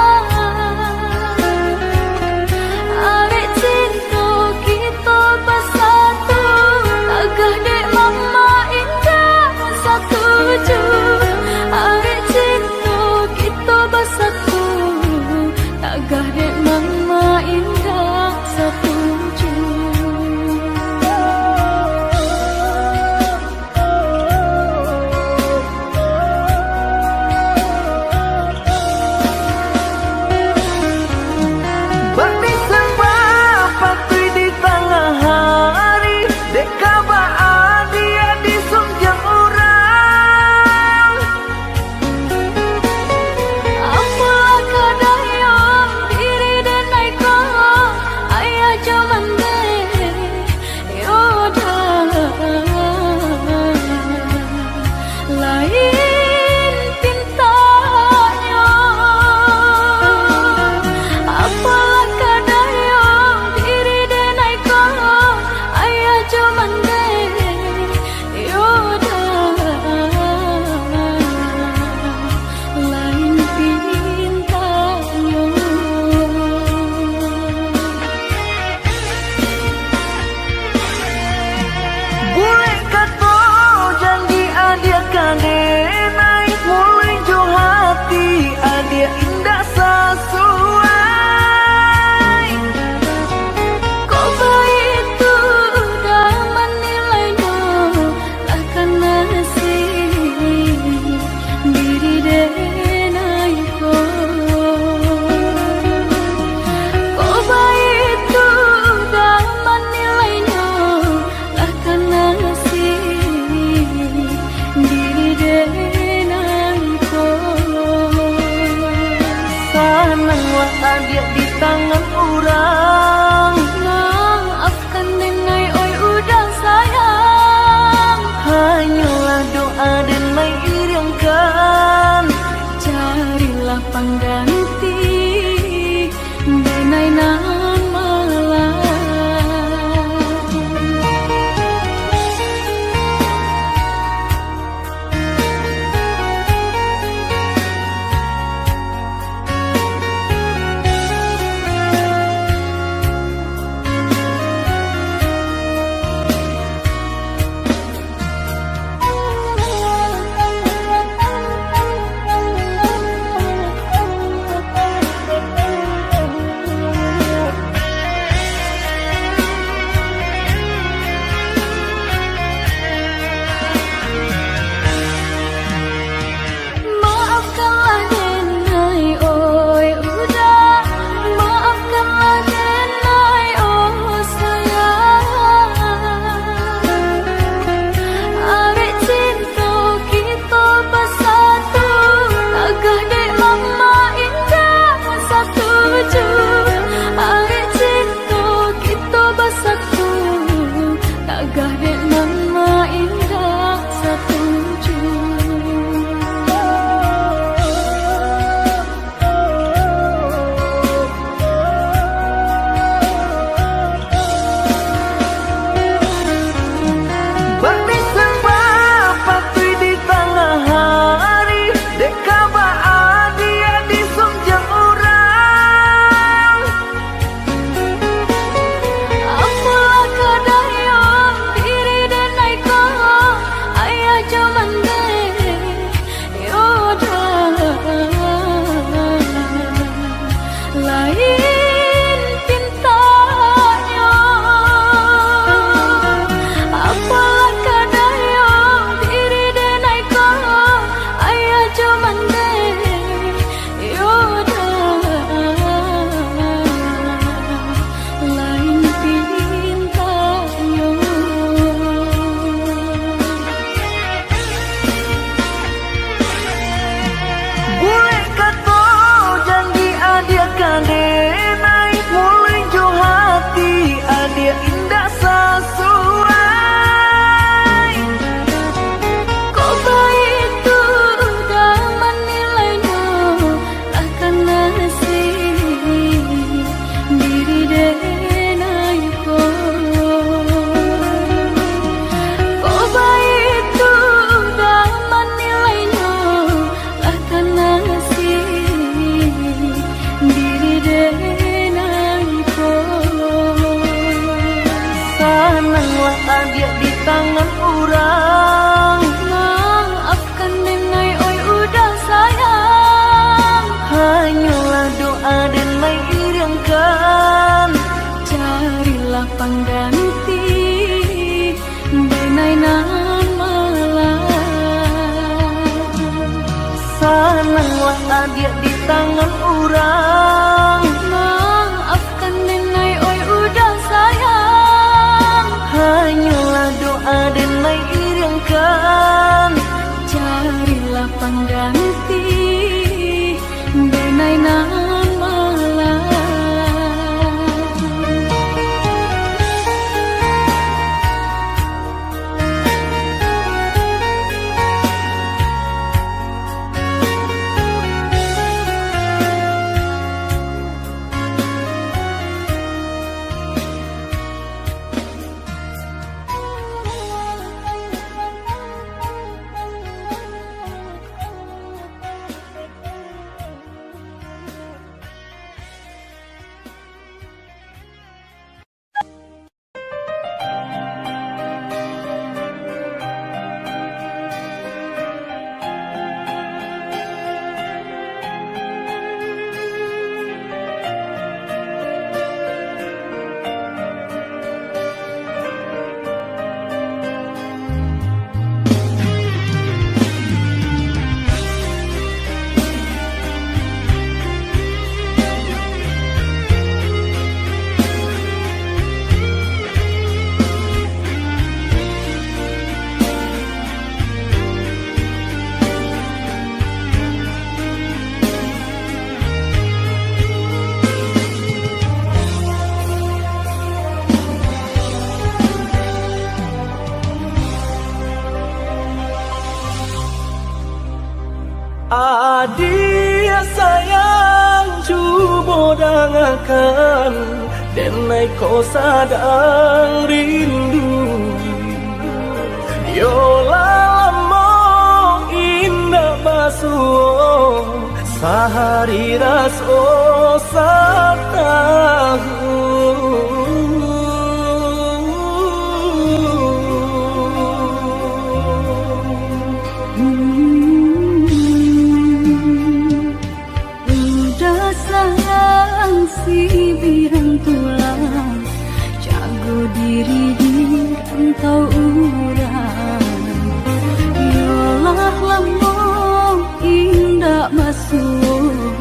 Arek cinta kita bersatu, tagah dek mama indah setuju. Arek cinta kita bersatu, tagah dek mama indah setuju. Bakti sembah patui di tengah hari, dek kabar dia di sungjang orang. Apalah kadayang diri dan naika, ayah jaman deh yaudah. Lain pintanya, apalah kadayang diri dan naika, ayah jaman deh yaudah. Lain pintanya. Boleh kata janji adia kadenai, mulai jo hati adia indah sesuai. Kau baik tu dah manis doa dan mai iriangkan. Carilah pengganti benai nan malam. Adia di tangan orang. Maafkan dengai oi udah sayang. Hanyalah doa dan mai iriangkan. Carilah pengganti benai nan malam. Sananglah adia di tangan orang. Maafkan dengai oi udah sayang. Hanyalah doa dan mai iriangkan. Carilah pengganti benai nan malam. Adik sayang cuba dengarkan, denai kau sadang rindu. Yolah lama indah basuh, sehari raso satahu. Si birang tulang jago diri di rantau urang. Yolah lama indah masuk,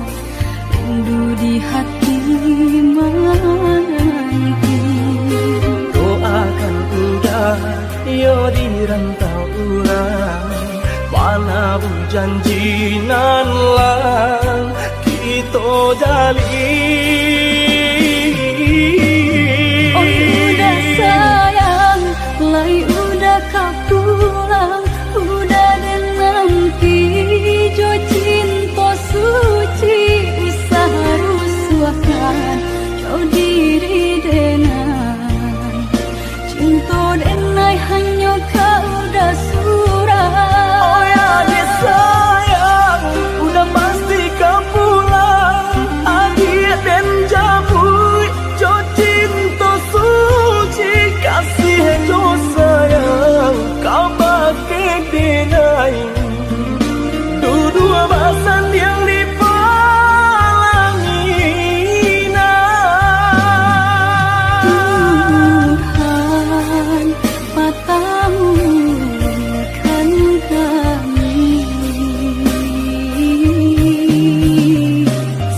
rindu di hati menanti. Doakan udah yo di rantau urang, mana janji nan lang kita jalin. Oh udah sayang, lai udah kau pulang, udah dan nanti jo cinta suci harus suakan jauh diri denai. Cinta denai hanya kau dah surah. Oh ya dia sayang, udah pasti kau pulang. Adik dan jabui jo cinta suci, kasih jo sayang kau pakai denai. Dua basan yang dipalangina. Tuhan matamu kan kami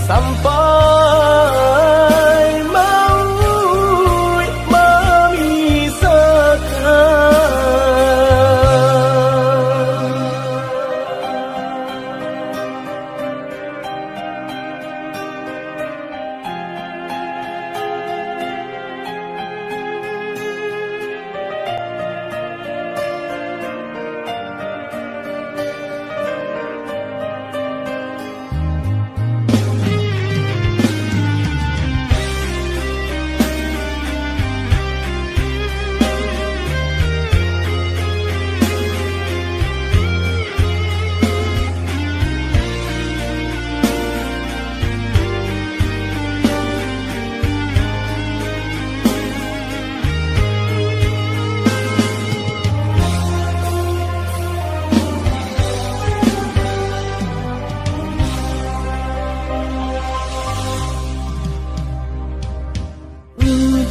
sampai maut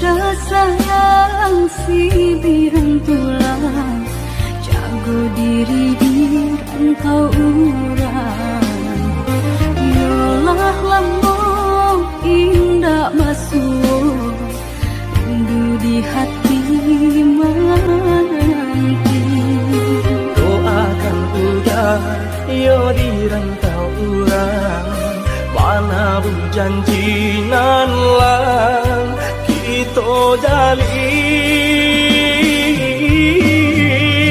udah sayang si birang tulang jago diri di rantau urang. Yolah lama indah masuk, rindu di hati menanti. doakan udah yo di rantau urang, mana janji nan lang kita jalin.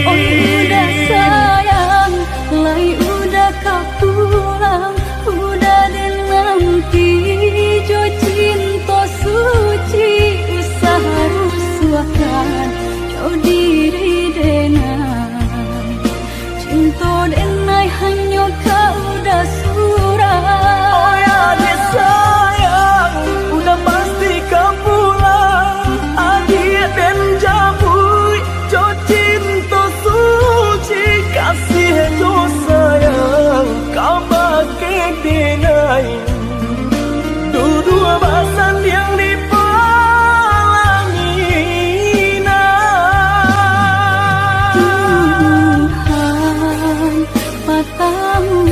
Oh udah sayang, lai udah kau pulang, udah dan nanti jo cinta suci harus suakan jauh diri denai. Cinta denai hanya kau dah surah. Oh ya dia sayang, udah pasti kau pulang. Adik dan jabui jo cinta suci, kasih jo sayang kau pakai denai. Dua basan yang dipalangina. Tuhan matamu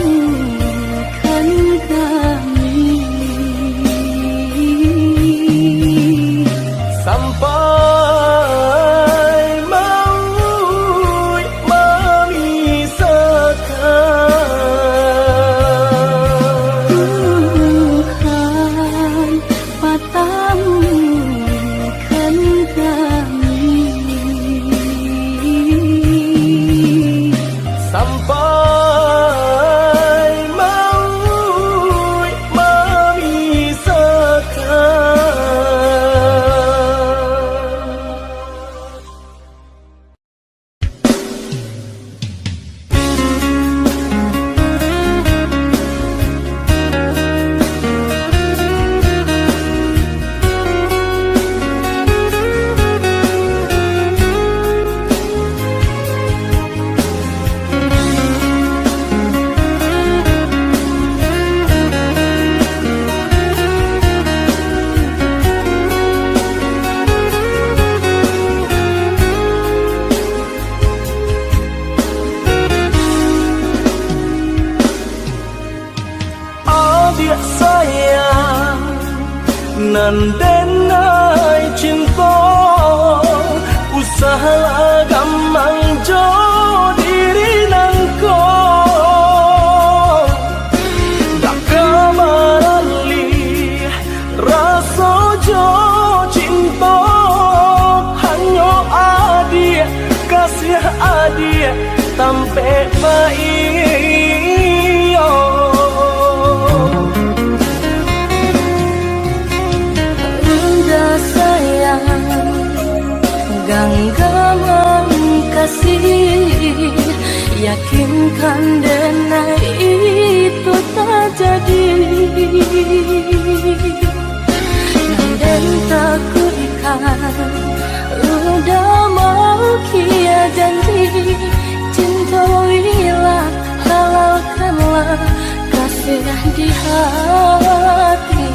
kan kami sampai maut memisahkan. Tuhan matamu kan kami Sampai Nandenai cinta usaha gampang jo diri nangko dak kamarali rasa jo cinta hanya adia kasih adia tampe baik genggaman kasih yakinkan denai itu tak jadi dan tak kuikan udah mau kia janji cinta wilah halalkanlah kasih di hati.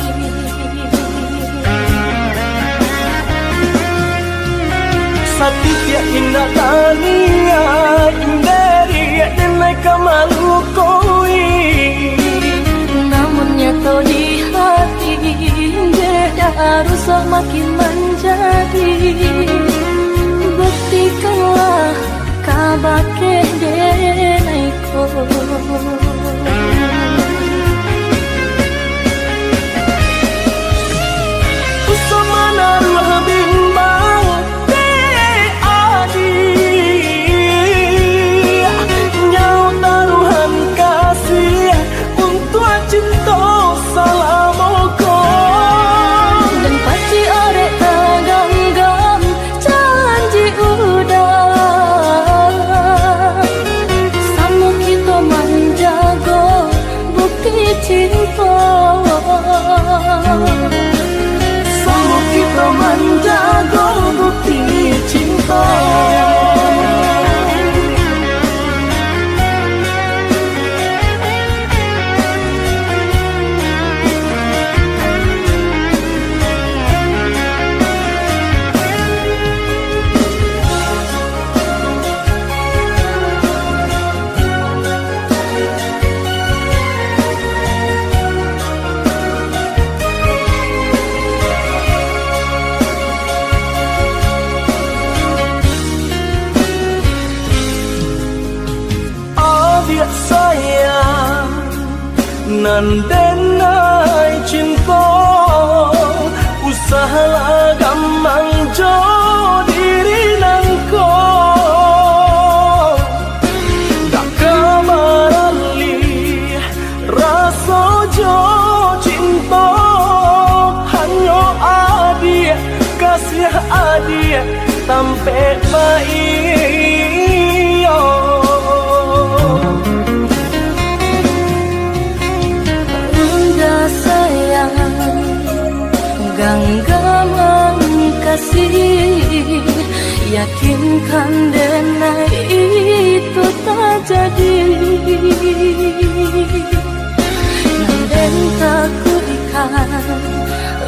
Satya indah tania inderi denai kamalu koi namun nyata di hati beda harus makin menjadi buktikanlah kabake denai ko usamana ruh bimbang sama kita menjaga bukti cinta. sayang nandenai cinta usaha gampang jo diri nangko dak kamarali rasa jo cinta hanya adia kasih adia tampe baik genggaman kasih yakinkan denai itu tak jadi dan tak kuikan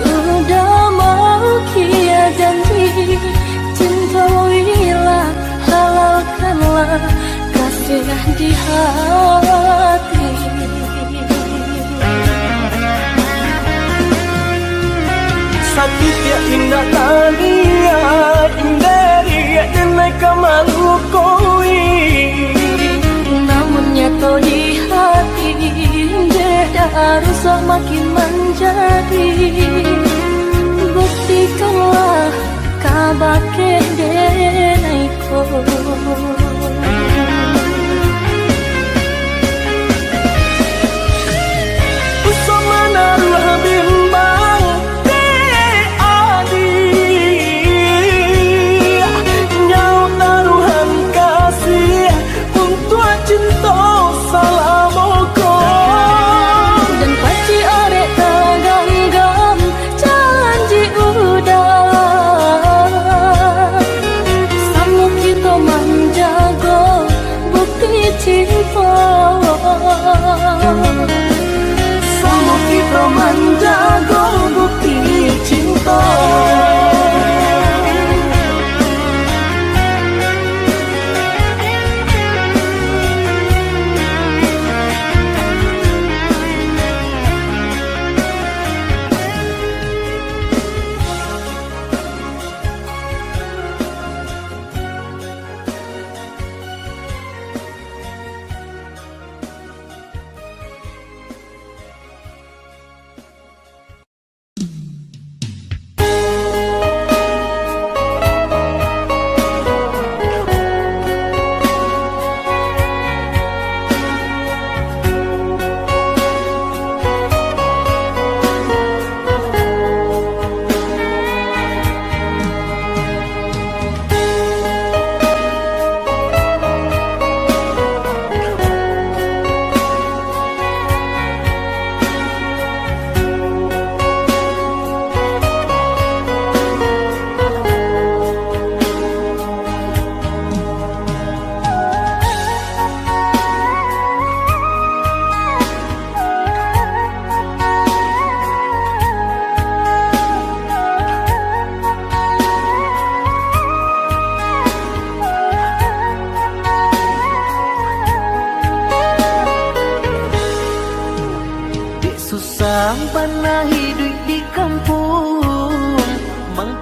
udah mau kia janji cinta wilah halalkanlah kasih di hati. Satya indah tania inderi denai kamalu koi namun nyata di hati beda harus makin menjadi buktikanlah kabake denai ko usamana ruh bimbang dan paci arek taganggam janji udah sama kita menjaga bukti cinta sama kita menjaga bukti cinta.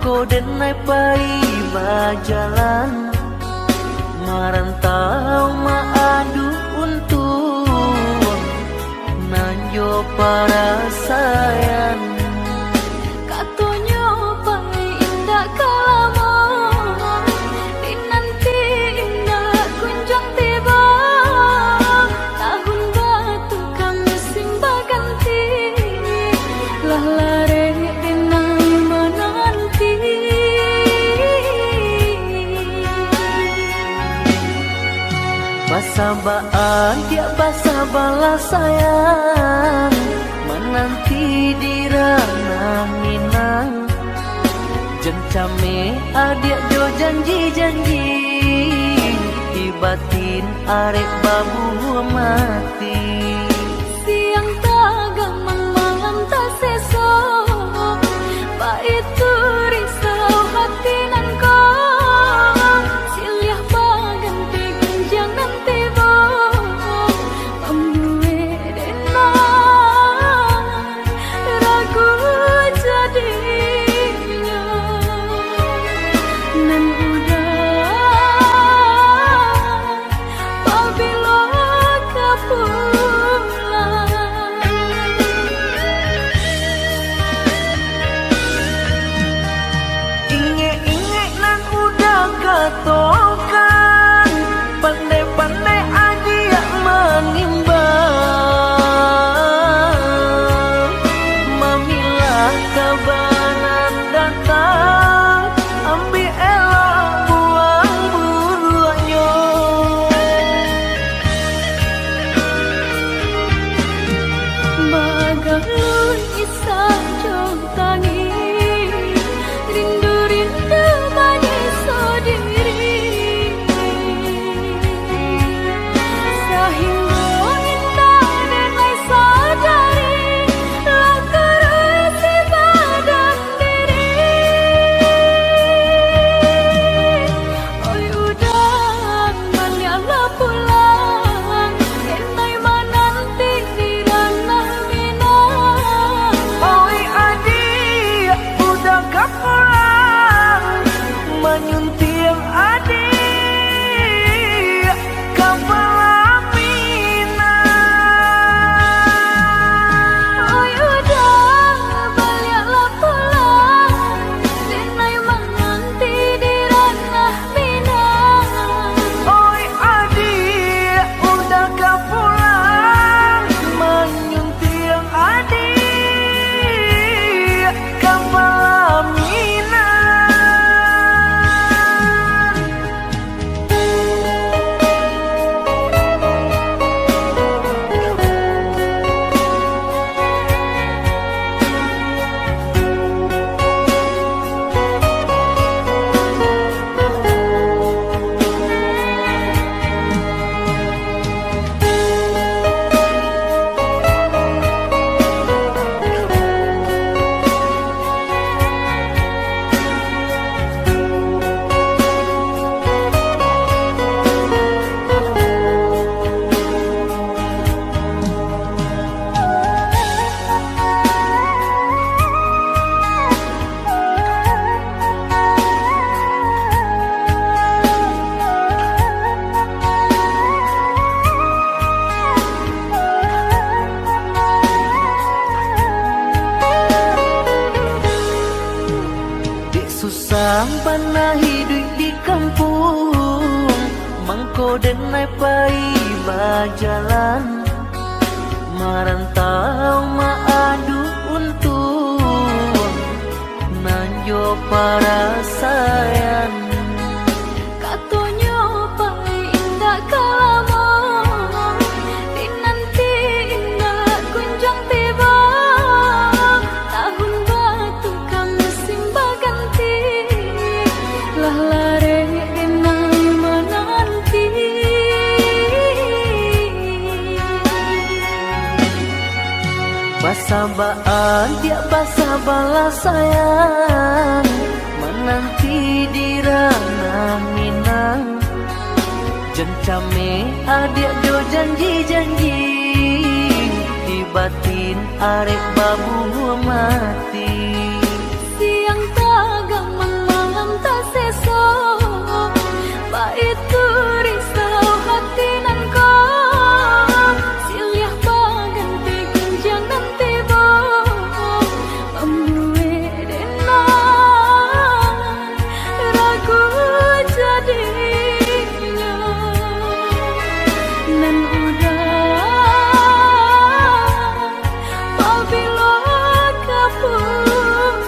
mangko denai pai berjalan, merantau mengadu untuk nanjo para sayang. Katonyo pai indah kalamo, dinanti indah kunjung tiba. Tahun batu kami simba ganti, lah lare denai menanti. Basabaan dia basa balas sayang, menanti di ranah Minang. Jencame adik jo janji-janji, di batin arek babu mati. Siang tagamang malam tak seso, pak itu risau hati nan kau. Silih baganti gunjang nanti bo, pembuwe denai ragu jadinya. Nan udah pabilo kapulang. Inge-inge nan udah katokan, pandai-pandai adia menimbang. Mamilah kabanan datang, ambil elok buang buruannya. Bagalun isah jong tangi, rindu-rindu manis sendiri. Sahingga indah denai sadari, lah kerasi badan diri. Oi udang baliklah pulang, denai menanti di ranah Minang. Oi adik, udah kapulang, menyunting adik kapal Minang. Oi udang baliklah pulang, denai menanti di ranah Minang. Oi adik, udah kapulang, menyunting adik kapal Minang. Dik susah panah hidup di kampung, mangko denai pai berjalan, merantau mengadu untuk nanjo para sayang. Katonyo pai indah kalamo, dinanti indah kunjung tiba. Tahun batu kami simba ganti, lah lare denai menanti. Basabaan dia basa balas sayang, menanti di ranah Minang. Jencame adik jo janji-janji, di batin arek babu mati. Siang tagamang itu risau hati nan kau silih baganti kunjangan tiba membuat dena ragu jadinya nan udah apabila kepulang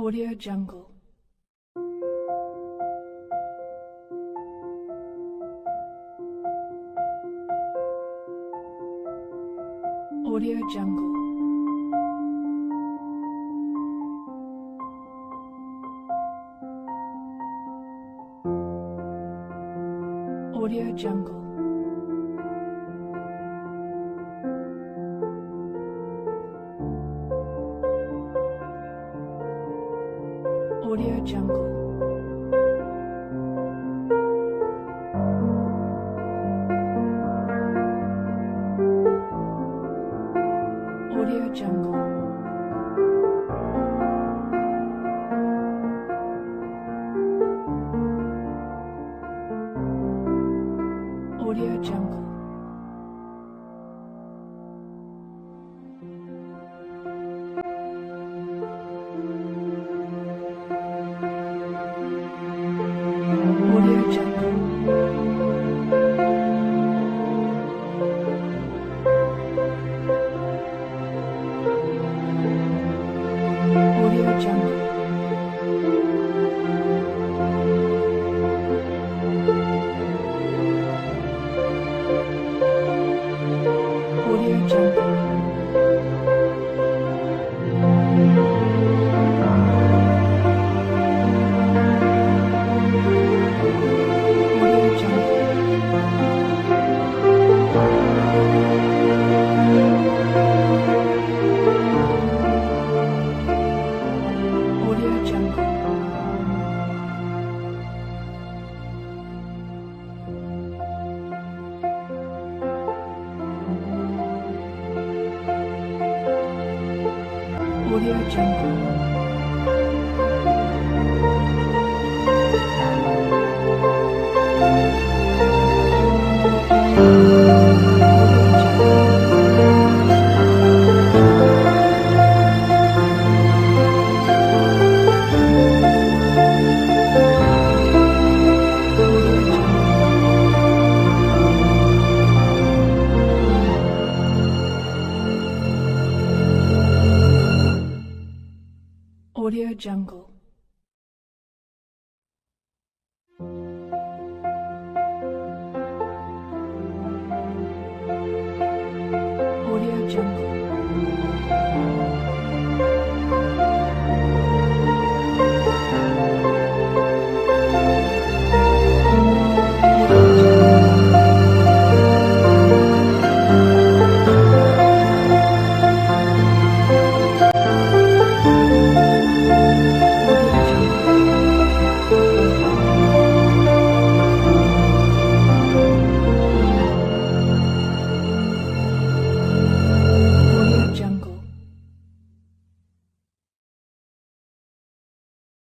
Audio Jungle. Audio Jungle. Audio Jungle. Audio Jungle. Audio Jungle. Audio Jungle. Audio Jungle. Audio Jungle. Audio Jungle. Audio Jungle. Audio Jungle. Audio Jungle. Audio Jungle. Audio Jungle.